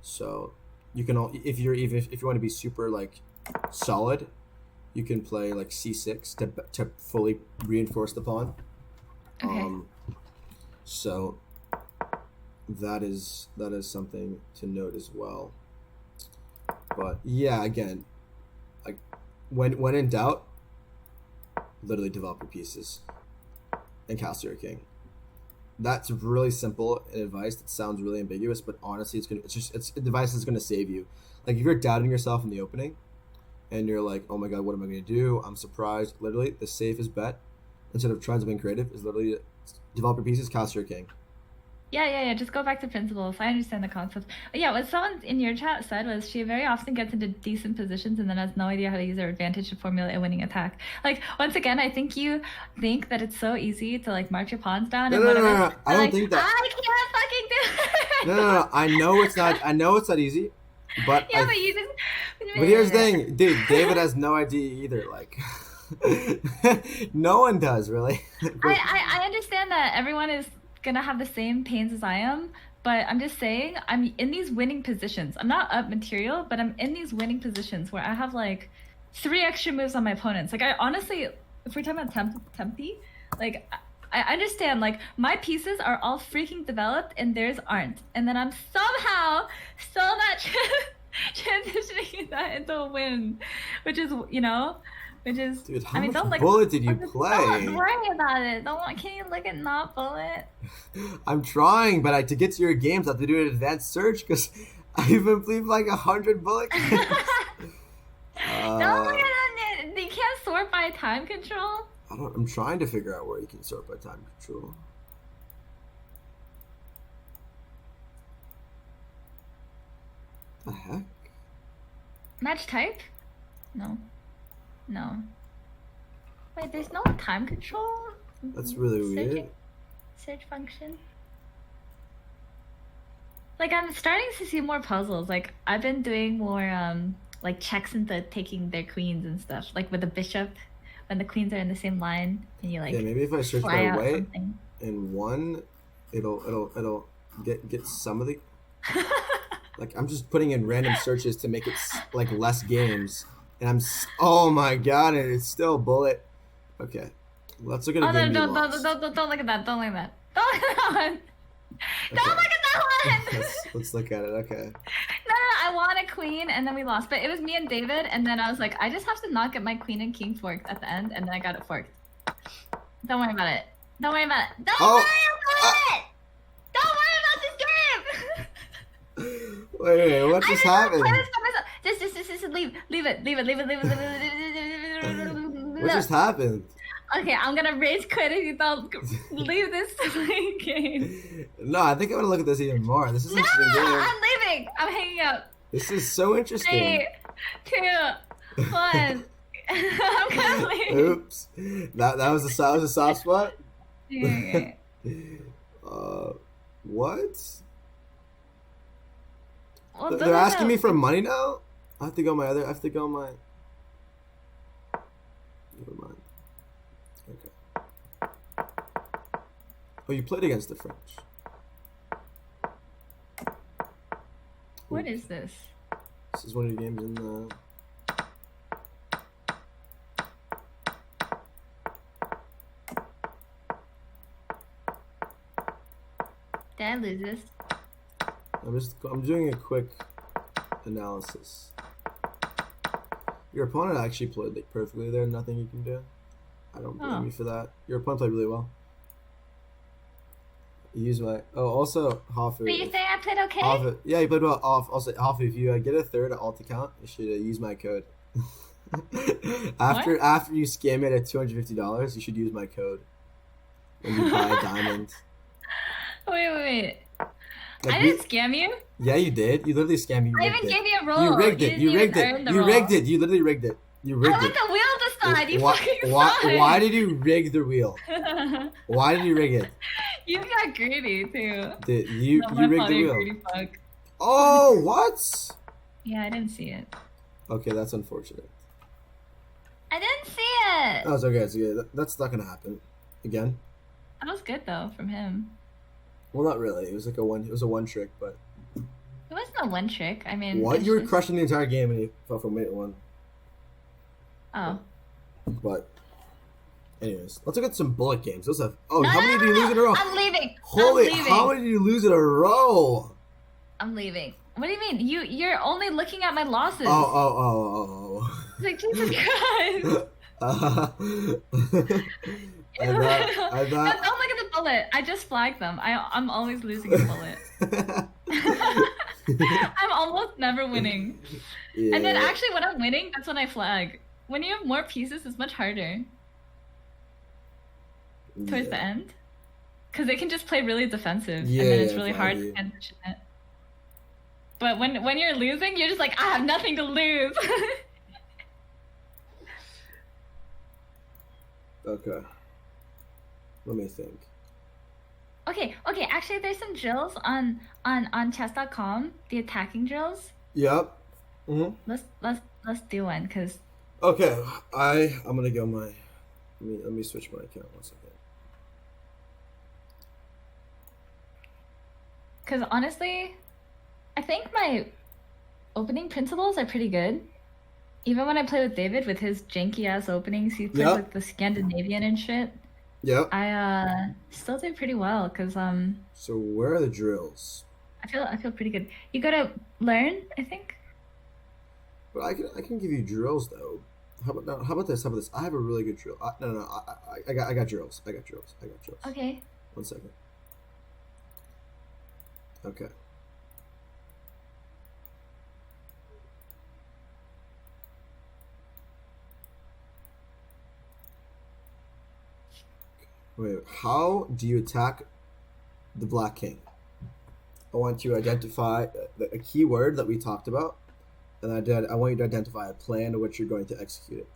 So you can if you want to be super like solid, you can play like c6 to fully reinforce the pawn. Okay. So that is something to note as well. But yeah, again, like when in doubt, literally develop your pieces and castle your king. That's really simple advice. That sounds really ambiguous, but honestly, it's advice that's gonna save you. Like if you're doubting yourself in the opening, and you're like, oh my god, what am I gonna do? I'm surprised. Literally, the safest bet, instead of trying something creative, is literally develop your pieces, castle your king. Yeah. Just go back to principles. I understand the concept. Yeah, what someone in your chat said was she very often gets into decent positions and then has no idea how to use her advantage to formulate a winning attack. Like, once again, I think you think that it's so easy to like march your pawns down and whatever. No. I don't think that. I can't fucking do it. No. I know it's not. I know it's not easy, but yeah, but you just. But here's the thing, dude. David has no idea either. Like, no one does really. I understand that everyone is gonna have the same pains as I am, but I'm just saying I'm in these winning positions. I'm not up material, but I'm in these winning positions where I have like 3 extra moves on my opponents. Like I honestly, if we're talking about Tempe, like I understand like my pieces are all freaking developed and theirs aren't, and then I'm somehow still not transitioning that into a win, which is Dude, how much bullet did you play? Don't worry about it. Can you look at not bullet? I'm trying, but to get to your games, I have to do an advanced search because I've been playing like 100 bullet games. Don't look at that. You can't sort by time control. I'm trying to figure out where you can sort by time control. The heck? Match type? No. Wait, there's no time control? That's really weird. Search function? Like, I'm starting to see more puzzles. Like, I've been doing more, like, checks into taking their queens and stuff. Like, with the bishop, when the queens are in the same line, and you, like, yeah, maybe if I search by weight in one, it'll get some of the... Like, I'm just putting in random searches to make it, like, less games. And oh my god, and it's still bullet. Okay, let's look at a game. Don't look at that. Don't look at that. Don't look at that one. Okay. Don't look at that one. let's look at it. Okay. No, I won a queen and then we lost, but it was me and David, and then I was like, I just have to not get my queen and king forked at the end, and then I got it forked. Don't worry about it. Don't worry about it. Don't worry about it. Don't worry about this game. Wait, what just happened? Just leave it. What just happened? Okay, I'm gonna rage quit if you don't leave this game. No, I think I'm gonna look at this even more. This is an interesting game. I'm leaving. I'm hanging up. This is so interesting. 3, 2, 1. I'm gonna leave. Oops. That was a soft spot. Okay. What? Well, They're asking me for money now? I have to go my... Never mind. Okay. Oh, you played against the French. What is this? This is one of your games in the... Did I lose this? I'm doing a quick analysis. Your opponent actually played like perfectly there. Nothing you can do. I don't blame you for that. Your opponent played really well. You use my... Oh, also, Hafu. But you say I played okay? Hafu, yeah, you played well. Also, Hafu, if you get a third alt account, you should use my code. After you scam it at $250, you should use my code when you buy a diamond. Wait. Like I didn't scam you. Yeah, you did. You literally scammed me. You I rigged even it. gave you a roll. You rigged it. didn't You even rigged earn it. the You roll. rigged it. You literally rigged it. You I rigged let it. the wheel decide. You fucking Why did you rig the wheel? Why did you rig it? You got greedy too. You Not my rigged fault, the you wheel. greedy fuck. Oh, what? Yeah, I didn't see it. Okay, that's unfortunate. I didn't see it. Oh, it's okay. It's okay. That's not gonna happen again. That was good though from him. Well, not really. It was like a one. It was a one trick, but. It wasn't a one trick. I mean. What? it's You were just- crushing the entire game and you fell from minute one. Oh. But. Anyways, let's look at some bullet games. Those have. Oh, No, how no, many no, did you no. lose in a row? I'm leaving. Holy! I'm leaving. How many did you lose in a row? I'm leaving. What do you mean? You're only looking at my losses. Oh. It's like Jesus Christ. I No, thought. don't look at the bullet. I just flagged them. I'm always losing a bullet. I'm almost never winning. Yeah. And then actually when I'm winning, that's when I flag. When you have more pieces, it's much harder towards the end. Because they can just play really defensive. Yeah, and then it's yeah, really hard probably. to transition it. But when you're losing, you're just like, I have nothing to lose. Okay. Let me think. Okay, actually there's some drills on chess.com, the attacking drills. Yep. Mhm. Let's do one because Okay. I'm gonna go my. Let me switch my account 1 second. honestly, I think my opening principles are pretty good. Even when I play with David with his janky ass openings, he plays Yep. like the Scandinavian and shit. Yep. I still do pretty well because So where are the drills? I feel pretty good. You gotta learn, I think. But I can give you drills though. How about this? I have a really good drill. No. I got drills. I got drills. Okay. 1 second. Okay. Wait, how do you attack the Black King? I want you to identify a keyword that we talked about, and I want you to identify a plan to which you're going to execute it.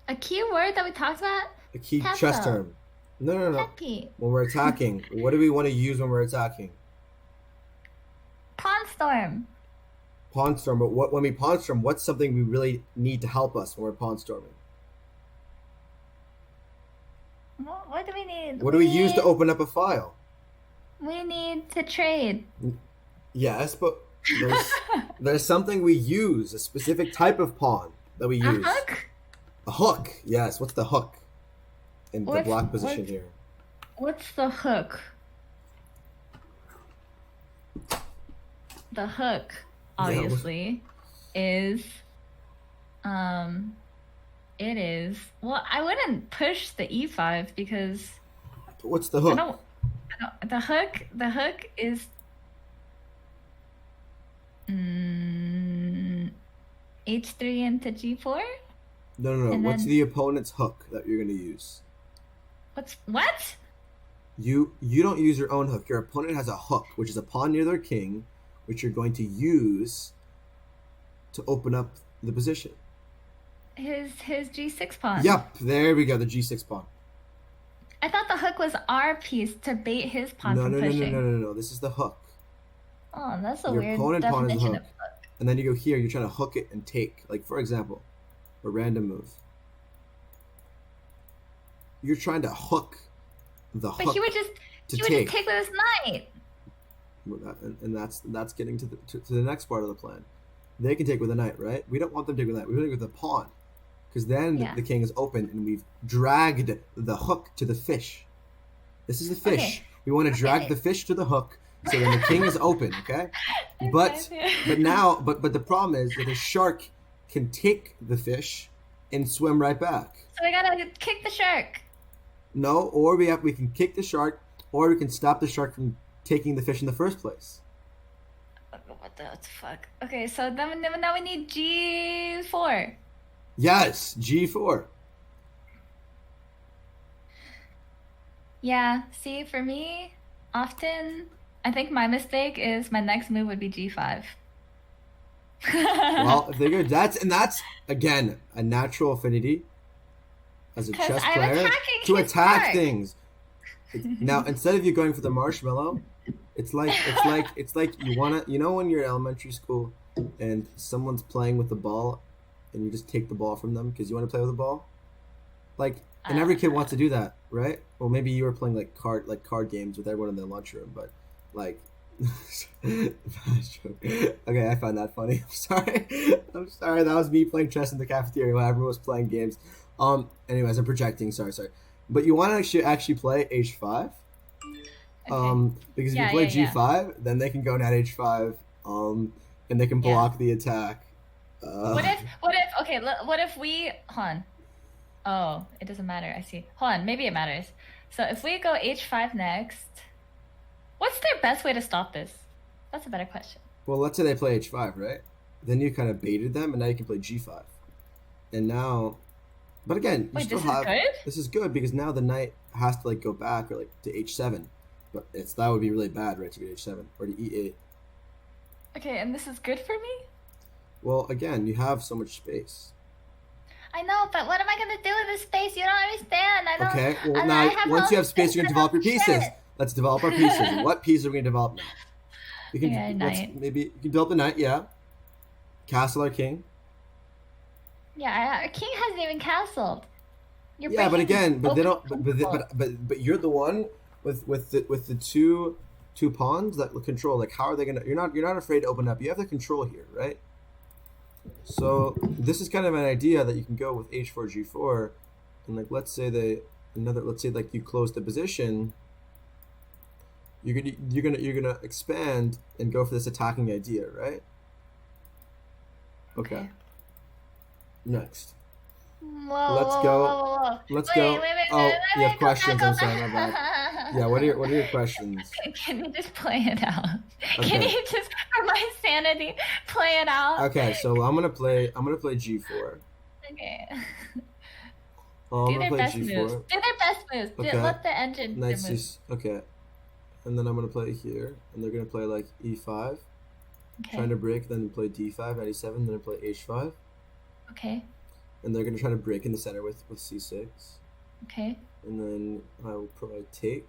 A key word that we talked about? A key Tempo. chess term. No. Peppy. When we're attacking, what do we want to use when we're attacking? Pawn storm. Pawn storm. But when we pawn storm, what's something we really need to help us when we're pawn storming? What do we need? What do we use to open up a file? We need to trade. Yes, but there's something we use, a specific type of pawn that we A use. hook? A hook. Yes. What's the hook? In the black position here. What's the hook? The hook, obviously, is it is well. I wouldn't push the e5 because What's the hook? I don't. The hook is h3 into g4. No. and What's then- the opponent's hook that you're gonna use? What? You don't use your own hook. Your opponent has a hook, which is a pawn near their king, which you're going to use to open up the position. His g6 pawn. Yep, there we go, the g6 pawn. I thought the hook was our piece to bait his pawn No, from pushing. no. This is the hook. Oh, that's a Your weird opponent pawn is the definition hook. of hook. And then you go here, you're trying to hook it and take. Like, for example, a random move. You're trying to hook the But hook he would just to take with his knight. And that's getting to the next part of the plan. They can take with a knight, right? We don't want them to take with a knight. We want to take with a pawn. Because then Yeah. the king is open and we've dragged the hook to the fish. This is the fish. Okay. We want to drag Okay. the fish to the hook so then the king is open, okay? But but the problem is that the shark can take the fish and swim right back. So we gotta kick the shark. No, or we can kick the shark, or we can stop the shark from taking the fish in the first place. What the fuck? Okay, so then now we need g4. Yes, G4. Yeah, see, for me, often I think my mistake is my next move would be g5. Well, if they go, that's again a natural affinity as a Because chess I'm player attacking to his attack part. things. Now, instead of you going for the marshmallow, it's like you wanna, when you're in elementary school and someone's playing with the ball, and you just take the ball from them because you want to play with the ball. And every kid wants to do that, right? Well, maybe you were playing card games with everyone in the lunchroom, but like, okay, I find that funny. I'm sorry. That was me playing chess in the cafeteria while everyone was playing games. Anyways, I'm projecting. Sorry. But you want to actually play h5. Okay. Because if you Yeah, play yeah, yeah. g5, then they can go knight h5. And they can block the attack. What if? Okay, what if we? Hold on. Oh, it doesn't matter. I see. Hold on. Maybe it matters. So if we go h5 next, what's their best way to stop this? That's a better question. Well, let's say they play h5, right? Then you kind of baited them, and now you can play g5. And now, but again, you Wait, still this is good? This is good because now the knight has to go back or to h7, but that would be really bad, right? To go to h7 or to e8. Okay, and this is good for me? Well, again, you have so much space. I know, but what am I gonna do with this space? You don't understand. I don't. Okay, well now once you have space, you're gonna develop your pieces. Let's develop our pieces. What pieces are we gonna develop now? We can maybe you can develop the knight, yeah. Castle our king. Yeah, our king hasn't even castled. Yeah, but again, but they don't. But you're the one with the two pawns that control. Like, how are they gonna? You're not afraid to open up. You have the control here, right? So this is kind of an idea that you can go with h4 g4, and let's say you close the position. You're gonna expand and go for this attacking idea, right? Okay. Next. Let's go. Oh, you have questions. I'm sorry, my bad. Yeah, what are your questions? Can you just play it out? Okay. Can you just, for my sanity, play it out? Okay, so I'm gonna play g4. Okay. Do their best moves. Do their best moves. Okay. Let the engine. Nice. Okay. And then I'm gonna play here, and they're gonna play e5, trying to break, then play d5, knight e7, then play h5. Okay. And they're gonna try to break in the center with c6. Okay. And then I will probably take,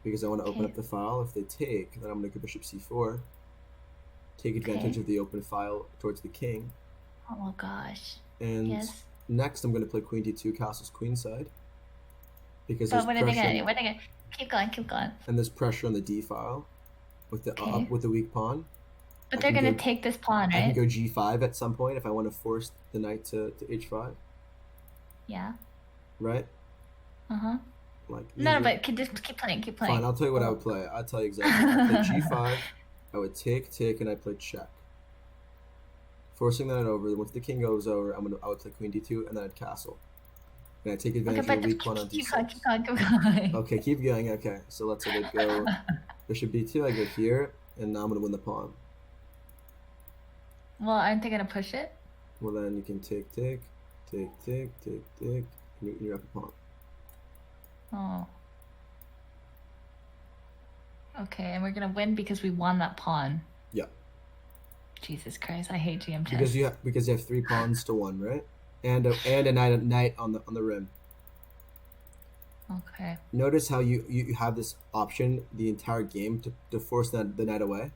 because I want to open up the file. If they take, then I'm gonna go bishop c4. Take advantage of the open file towards the king. Oh gosh. And next I'm gonna play queen d2, castles queenside. Because what are they gonna do? Keep going. And there's pressure on the d file with the weak pawn. But they're gonna take this pawn, right? I can go g5 at some point if I want to force the knight to h5. Yeah. Right? Uh-huh. No, but just keep playing. Fine, I'll tell you what I would play. I'll tell you exactly. I'd play g5, I would take, and I play check. Forcing that over. Once the king goes over, I would play queen d2, and then I'd castle. And I'd take advantage of the weak pawn on d6. Keep going. Okay, keep going. Okay, so let's say they go bishop b2, I go here, and now I'm going to win the pawn. Well, aren't they going to push it? Well, then you can take, and you're up a pawn. Oh. Okay, and we're going to win because we won that pawn. Yeah. Jesus Christ, I hate GM chess. Because you have 3 pawns to 1, right? And a knight on the rim. Okay. Notice how you have this option the entire game to force the knight away.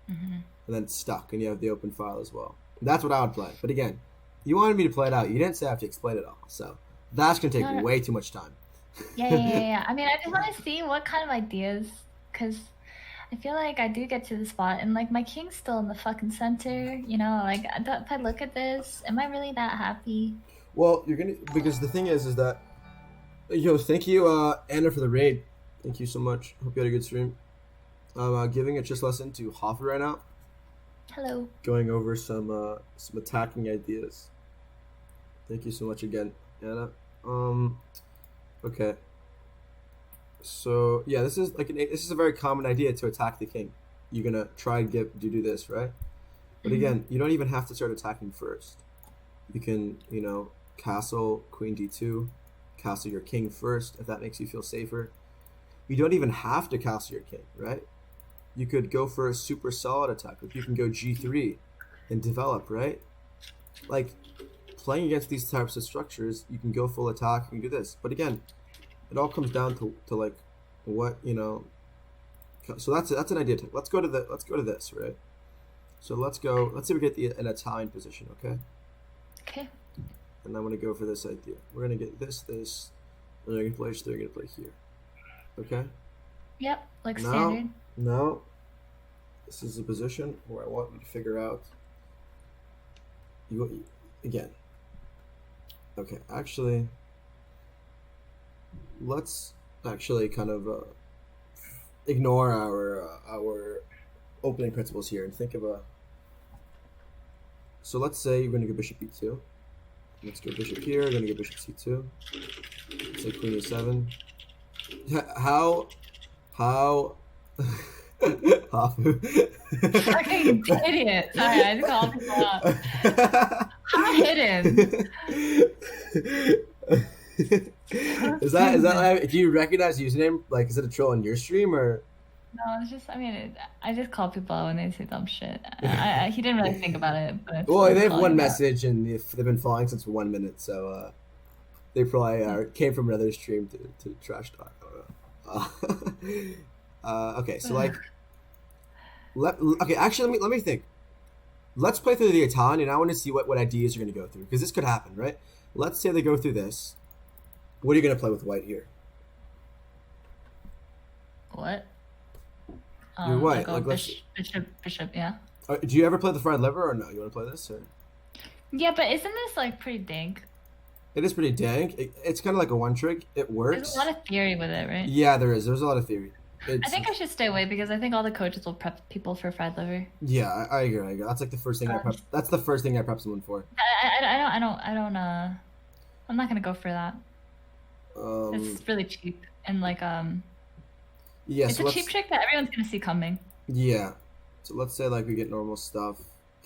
Mm-hmm. And then it's stuck, and you have the open file as well. That's what I would play. But again, you wanted me to play it out. You didn't say I have to explain it all. So that's going to take way too much time. Yeah. I mean, I just want to see what kind of ideas, because I feel like I do get to the spot, and my king's still in the fucking center. If I look at this, am I really that happy? Well, because the thing is that, thank you, Anna, for the raid. Thank you so much. Hope you had a good stream. I'm giving a chess lesson to Hoffa right now. Hello. Going over some attacking ideas. Thank you so much again, Anna. Okay. So yeah, this is a very common idea to attack the king. You're gonna try and do this, right? But again, you don't even have to start attacking first. You can, castle queen d2, castle your king first if that makes you feel safer. you don't even have to castle your king, right? You could go for a super solid attack. Like you can go g3 and develop, right? Like playing against these types of structures, you can go full attack, you can do this. But again, it all comes down to like what, you know. So that's an idea. Let's go to this, right? So let's say we get an Italian position, okay? Okay. And I'm gonna go for this idea. We're gonna get this, and they're gonna play they're gonna play here. Okay? Yep, like standard. Now, this is a position where I want you to figure out again. Okay, actually, let's actually kind of ignore our opening principles here and think of a. So let's say you're going to go bishop e2. Let's go bishop here. We're going to go bishop c2. Let's say queen e7. How? Fucking idiot. Sorry, I just called people out. How hidden? Is that do you recognize the username? Like, is it a troll on your stream or? No, it's just, I mean, I just call people out when they say dumb shit. He didn't really think about it. But well, they have one message and they've been following since 1 minute, so they probably came from another stream to trash talk. I don't know. Okay, so like, actually, let me think. Let's play through the Italian, and I want to see what ideas you're going to go through, because this could happen, right? Let's say they go through this. What are you going to play with white here? What? You're white. Like bishop, yeah. Do you ever play the fried liver or no? You want to play this? Or? Yeah, but isn't this like pretty dank? It is pretty dank. It's kind of like a one trick. It works. There's a lot of theory with it, right? Yeah, there is. There's a lot of theory. I think I should stay away because I think all the coaches will prep people for fried liver. Yeah, I agree. That's like the first thing I prep. That's the first thing I prep someone for. I don't. I'm not gonna go for that. It's really cheap and like Yeah, it's a cheap trick that everyone's gonna see coming. Yeah, so let's say like we get normal stuff,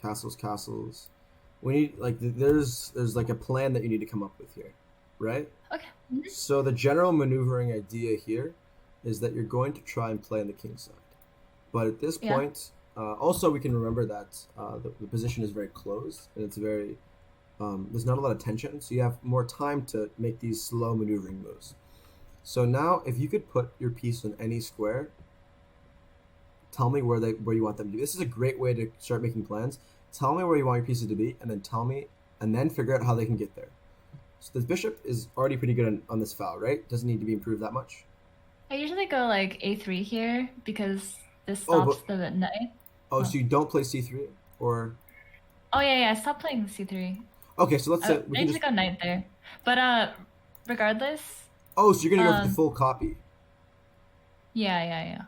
castles. We need like there's like a plan that you need to come up with here, right? Okay. So the general maneuvering idea here is that you're going to try and play on the king side, but at this point, also we can remember that the position is very closed and it's very there's not a lot of tension, so you have more time to make these slow maneuvering moves. So now, if you could put your piece on any square, tell me where you want them to be. This is a great way to start making plans. Tell me where you want your pieces to be, and then figure out how they can get there. So the bishop is already pretty good on this file, right? Doesn't need to be improved that much. I usually go like a3 here because this stops the knight. Oh, so you don't play c3 or? Oh yeah, stop playing c3. Okay, so let's say I usually go knight there, but regardless. Oh, so you're gonna go for the full copy. Yeah.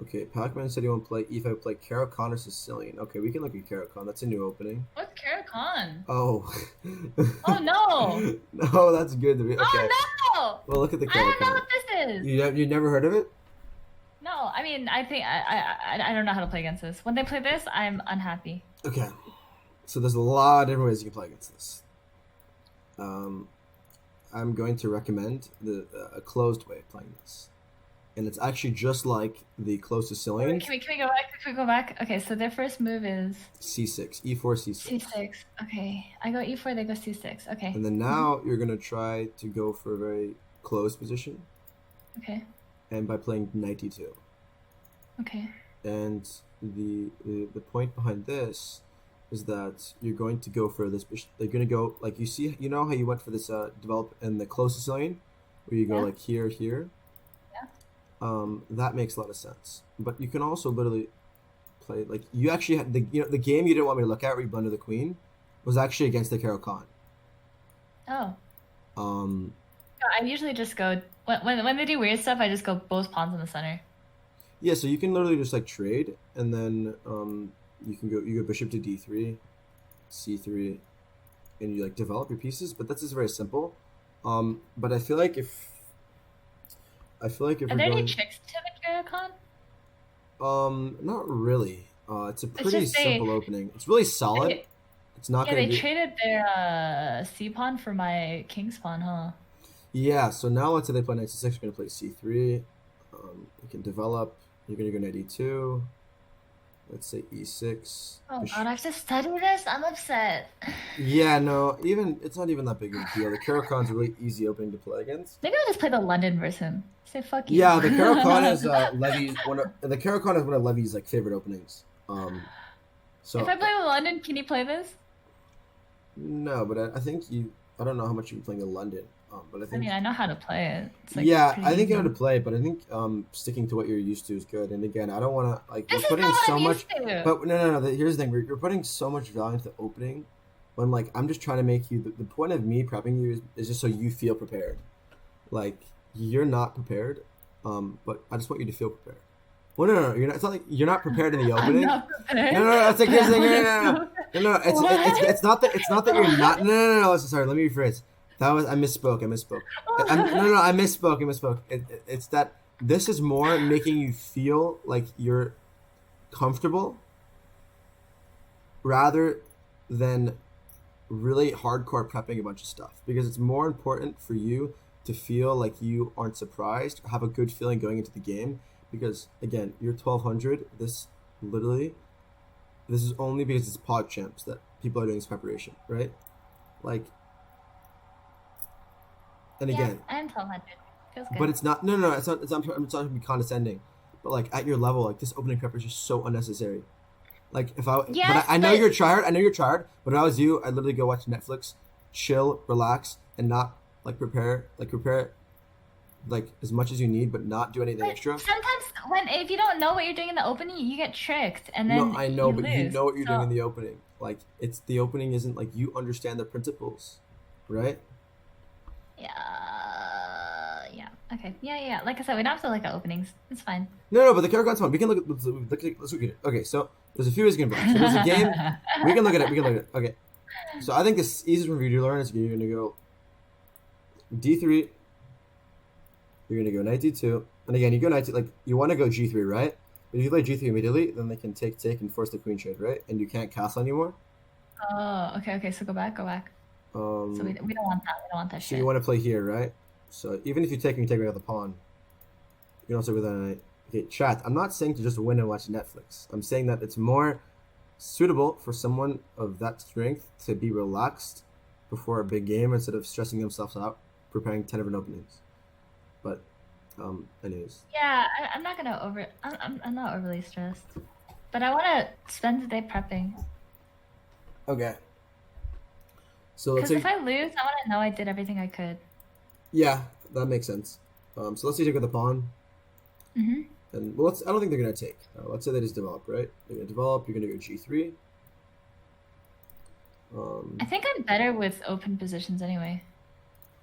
Okay, Pac-Man said he won't play e5, play Caro-Kann or Sicilian. Okay, we can look at Caro-Kann. That's a new opening. What's Caro-Kann? Oh. Oh no. No, that's good. Okay. Oh no. Well, look at the Caro-Kann. I don't know what this is. You never heard of it? No, I mean, I think I don't know how to play against this. When they play this, I'm unhappy. Okay. So there's a lot of different ways you can play against this. I'm going to recommend a closed way of playing this, and it's actually just like the closed Sicilian. Can we go back? Okay, so their first move is c6, e4, c6. c6. Okay, I go e4, they go c6. Okay. And then now you're gonna try to go for a very closed position. Okay. And by playing knight e2. Okay. And the point behind this is that you're going to go for this. They're going to go like you know how you went for this develop in the close Sicilian, where you go like here. Yeah. That makes a lot of sense. But you can also literally play like you actually had the the game you didn't want me to look at where you blunder the queen was actually against the Caro-Kann. Oh. I usually just go when they do weird stuff. I just go both pawns in the center. Yeah, so you can literally just like trade, and then you go bishop to d3, c3, and you like develop your pieces. But that's just very simple. But I feel like if are there any tricks to the Caro-Kann? Not really. It's a pretty simple opening. It's really solid. It's not. Yeah, they traded their c pawn for my king's pawn, huh? Yeah, so now let's say they play knight c6, you're going to play c3. You can develop. You're going to go knight e2. Let's say e6. Oh god, I have to study this? I'm upset. Yeah, no, it's not even that big of a deal. The Caro-Kann's a really easy opening to play against. Maybe I'll just play the London version. Say fuck you. Yeah, the Caro-Kann is the Caro-Kann is one of Levy's like favorite openings. So if I play the London, can you play this? no, but I think I don't know how much you've been playing in London. But I think. I mean, I know how to play it. It's, like, Yeah, pretty I think you know easy. how to play it, but I think sticking to what you're used to is good. And again, I don't want to like This we're is putting not what so I'm much. used to. But no. Here's the thing: you're putting so much value into the opening, when like I'm just trying to make you. The point of me prepping you is just so you feel prepared. Like you're not prepared, but I just want you to feel prepared. Well, no. You're not. It's not like you're not prepared in the I'm opening. not prepared. No. That's like here's the thing. No. What? It's not that you're not. No. Sorry. Let me rephrase. I misspoke. I misspoke. It's that this is more making you feel like you're comfortable rather than really hardcore prepping a bunch of stuff, because it's more important for you to feel like you aren't surprised, have a good feeling going into the game, because again, you're 1200. This is only because it's pod champs that people are doing this preparation, right? Like, and again, Yeah, I'm 1200. Feels good. but it's not. No. It's not. I'm not trying to be condescending, but like at your level, like this opening prep is just so unnecessary. Like if I, Yes, but I know but- you're tired. But if I was you, I'd literally go watch Netflix, chill, relax, and not like prepare like as much as you need, but not do anything But extra. sometimes if you don't know what you're doing in the opening, you get tricked, and then No, I know, you but lose. you know what you're doing in So- the opening. Like it's the opening isn't like you understand the principles, right? Yeah. Okay. Yeah. Like I said, we don't have to look at openings. It's fine. No, but the Caro-Kann's fun. We can look at let's look at it. Okay, so there's a few ways you can play. So there's a game. We can look at it. Okay. So I think the easiest one for you to learn is you're gonna go d3. You're gonna go knight d2, and again you go knight like you want to go g3, right? But if you play g3 immediately, then they can take and force the queen trade, right? And you can't castle anymore. Oh, okay. So go back. So we don't want that. We don't want that So shit. you want to play here, right? So even if you take away the pawn, you can also go the knight. Okay, chat. I'm not saying to just win and watch Netflix. I'm saying that it's more suitable for someone of that strength to be relaxed before a big game instead of stressing themselves out preparing 10 different openings. But anyways. Yeah, I'm not gonna I'm not overly stressed, but I want to spend the day prepping. Okay. So let's Because say if I lose, I want to know I did everything I could. yeah, that makes sense. So let's say you take with the pawn. Mm-hmm. And well, I don't think they're gonna take. Let's say they just develop, right? They're gonna develop. You're gonna go g3. I think I'm better with open positions anyway.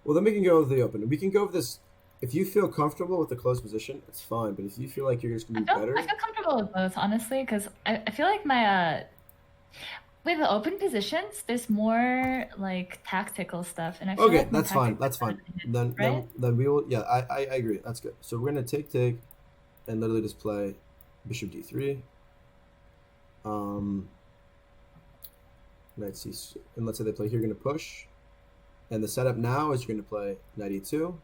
Well, then we can go with the open. We can go with this. If you feel comfortable with the closed position, it's fine. But if you feel like you're just gonna be better, I feel comfortable with both, honestly, because I feel like my with the open positions, there's more like tactical stuff, and I feel okay, like my that's fine. tactics That's are fine. better, right? Then we will. Yeah, I agree. That's good. So we're gonna take, and literally just play bishop d3. Knight c, and let's say they play here. You're gonna push, and the setup now is you're gonna play knight e2.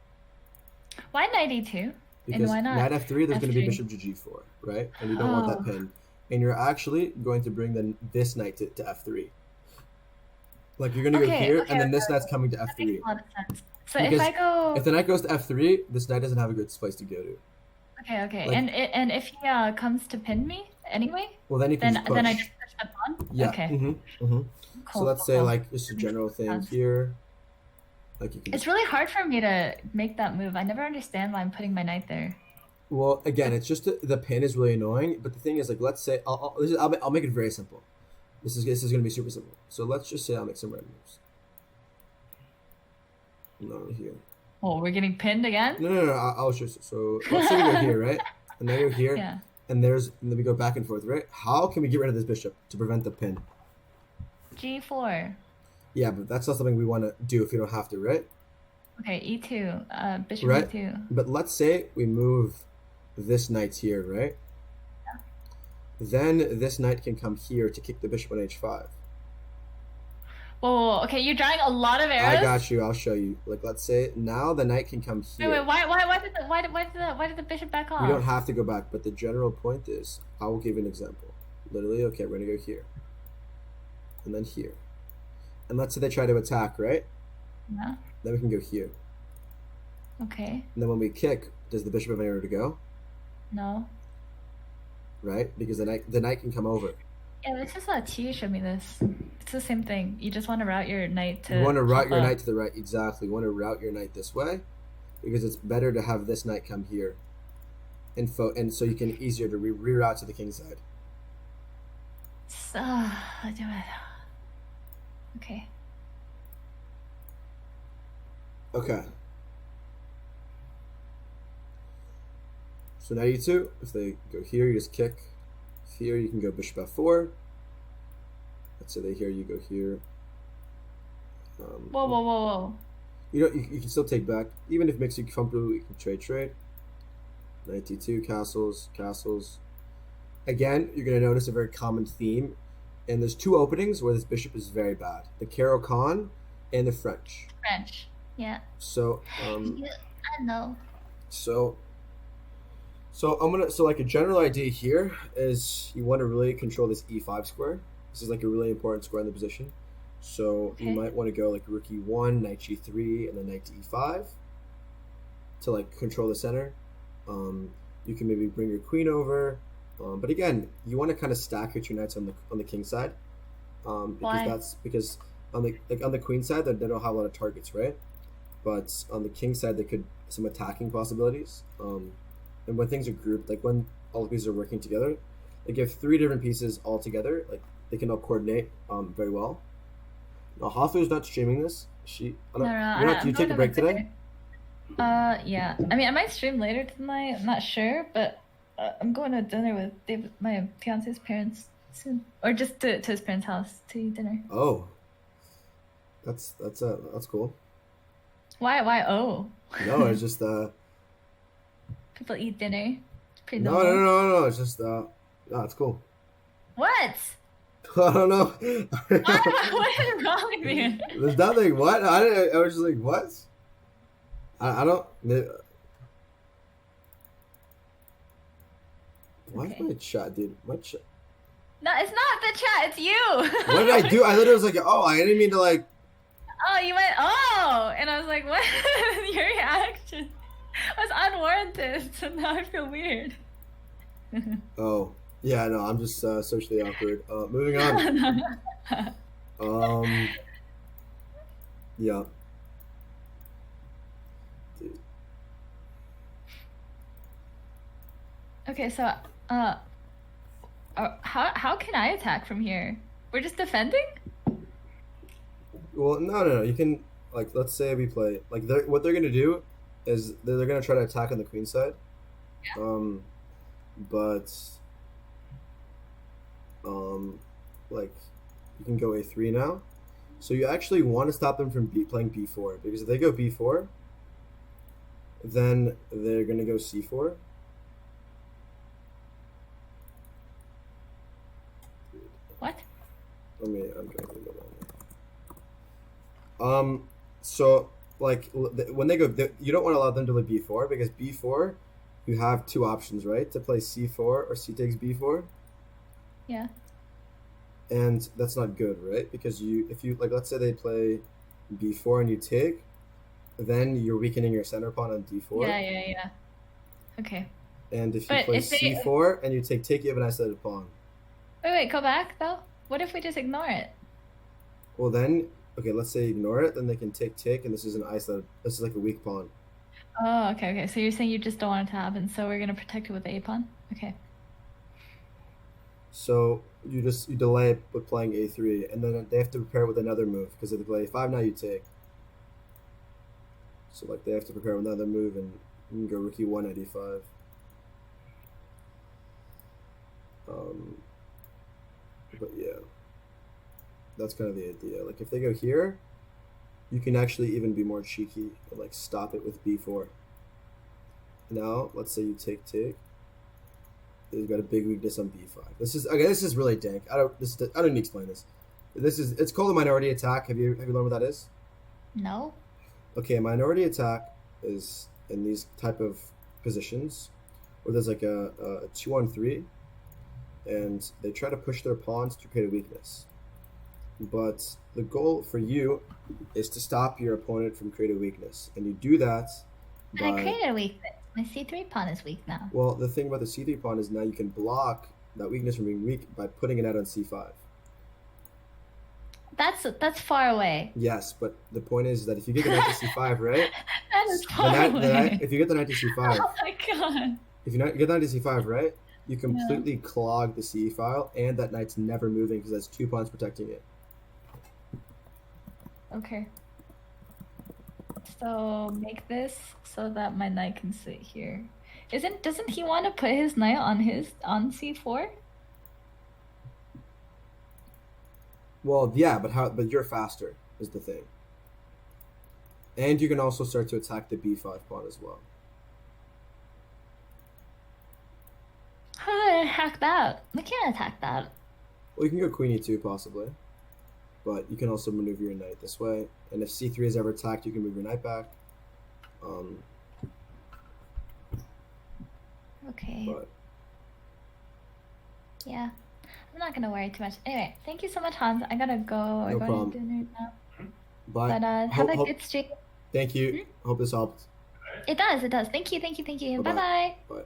Why knight e2? Because why not knight f3, there's going to be f3? bishop to g4, right? And you don't want that pin. And you're actually going to bring this knight to f3. Like you're going to go here, and then this knight's coming to That f3. makes a lot of sense. So Because if I go, if the knight goes to f3, this knight doesn't have a good place to go to. okay, like- and if he comes to pin me anyway, Well, then you can just push. then I just push the pawn. Yeah. Okay. So Cool, let's cool, say cool. like just a general thing Sounds- here. Like you can. It's really hard for me to make that move. I never understand why I'm putting my knight there. Well, again, it's just the pin is really annoying. But the thing is, like, let's say I'll make it very simple. This is going to be super simple. So let's just say I'll make some red moves. No, here. Oh, we're getting pinned again? No. I'll show you. So let's say we go here, right? And then we go here, Yeah. and then we go back and forth, right? How can we get rid of this bishop to prevent the pin? G4. Yeah, but that's not something we want to do if you don't have to, right? Okay, E2. Bishop Right. E2. But let's say we move this knight here, right? Then this knight can come here to kick the bishop on h5. Whoa, okay, you're drawing a lot of arrows. I got you. I'll show you. Like, let's say now the knight can come here. Wait, why did the bishop back off? We don't have to go back, but the general point is, I will give you an example. Literally, okay, we're gonna go here, and then here, and let's say they try to attack, right? Yeah. Then we can go here. Okay. And then when we kick, does the bishop have anywhere to go? No. Right, because the knight can come over. Yeah, let's just let T show me this. It's the same thing. You just want to route your knight to. You want to route your knight to the right, exactly. You want to route your knight this way, because it's better to have this knight come here, and so you can easier to reroute to the king side. So, do it. Okay. Okay. So now you two, if they go here, you just kick. Here you can go bishop f4. Let's say they here, you go here. Whoa. You know, you can still take back. Even if makes you comfortable, you can trade. Knight d2, castles. Again, you're going to notice a very common theme. And there's two openings where this bishop is very bad. The Caro-Kann and the French. Yeah. So, yeah, I know. So like a general idea here is you want to really control this e5 square. This is like a really important square in the position. So you might want to go like rook e1, knight g3, and then knight to e5 to like control the center. You can maybe bring your queen over, but again, you want to kind of stack your two knights on the king side, because on the queen side they don't have a lot of targets, right? But on the king side they could some attacking possibilities. And when things are grouped, like when all the pieces are working together, like if three different pieces all together, like they can all coordinate very well. Now Hafu's not streaming this. You take a break today? Yeah. I mean, I might stream later tonight. I'm not sure, but I'm going to dinner with David, my fiance's parents soon, or just to his parents' house to eat dinner. Oh, that's cool. Why? Oh. No, it's just people eat dinner. It's pretty normal. No. It's just no, it's cool. What? I don't know. What is wrong with you? There's nothing. What? I was just like, what? I don't. Why is my chat, dude? My chat. No, it's not the chat. It's you. What did I do? I literally was like, oh, I didn't mean to like. Oh, you went, oh, and I was like, what? Your reaction was unwarranted, so now I feel weird. Oh, yeah, no, I'm just socially awkward. Moving on. Yeah. Dude. Okay, so, how can I attack from here? We're just defending? Well, no. You can, like, let's say we play, like, what they're gonna do is they're gonna try to attack on the queen side. Yeah. Like, you can go a3 now. So you actually want to stop them from playing b4, because if they go b4, then they're gonna go c4. What? I'm drinking the so like when they go, you don't want to allow them to play b4, because b4, you have two options, right? To play c4 or c takes b4. Yeah. And that's not good, right? Because if you like, let's say they play b4 and you take, then you're weakening your center pawn on d4. Yeah. Okay. And if you play c4 and you take, you have an isolated pawn. Wait, go back though. What if we just ignore it? Well then, okay, let's say ignore it, then they can take, and this is an isolated. This is like a weak pawn. Oh, okay. So you're saying you just don't want it to happen, so we're gonna protect it with the a pawn. Okay. So you delay it with playing a3, and then they have to prepare with another move, because if they play a5 now, you take. So like they have to prepare with another move, and you can go rook e1 at e5. But yeah, that's kind of the idea. Like if they go here, you can actually even be more cheeky and like stop it with b4. Now let's say you take. They've got a big weakness on b5. This is really dank. I don't need to explain this. It's called a minority attack. Have you learned what that is? No. Okay, a minority attack is in these type of positions where there's like a 2-on-3, and they try to push their pawns to create a weakness. But the goal for you is to stop your opponent from creating a weakness, and you do that But I created a weakness. My c3 pawn is weak now. Well, the thing about the c3 pawn is now you can block that weakness from being weak by putting it out on c5. That's far away. Yes, but the point is that if you get the knight to c5, right? That is far away. If you get the knight to c5, Oh my god. if you get the knight to c5, right? You completely clog the c file, and that knight's never moving because that's 2 pawns protecting it. Okay. So make this so that my knight can sit here. Doesn't he want to put his knight on c4? Well, yeah, but you're faster is the thing. And you can also start to attack the b5 pawn as well. How do I attack that? We can't attack that. Well, you can go queen e2 possibly. But you can also maneuver your knight this way. And if c3 is ever attacked, you can move your knight back. Okay. But yeah. I'm not going to worry too much. Anyway, thank you so much, Hans. I got to go. No We're going problem. to dinner now. Bye. But have a good stream. Thank you. Hope this helped. It does. Thank you. Bye-bye. Bye-bye. Bye.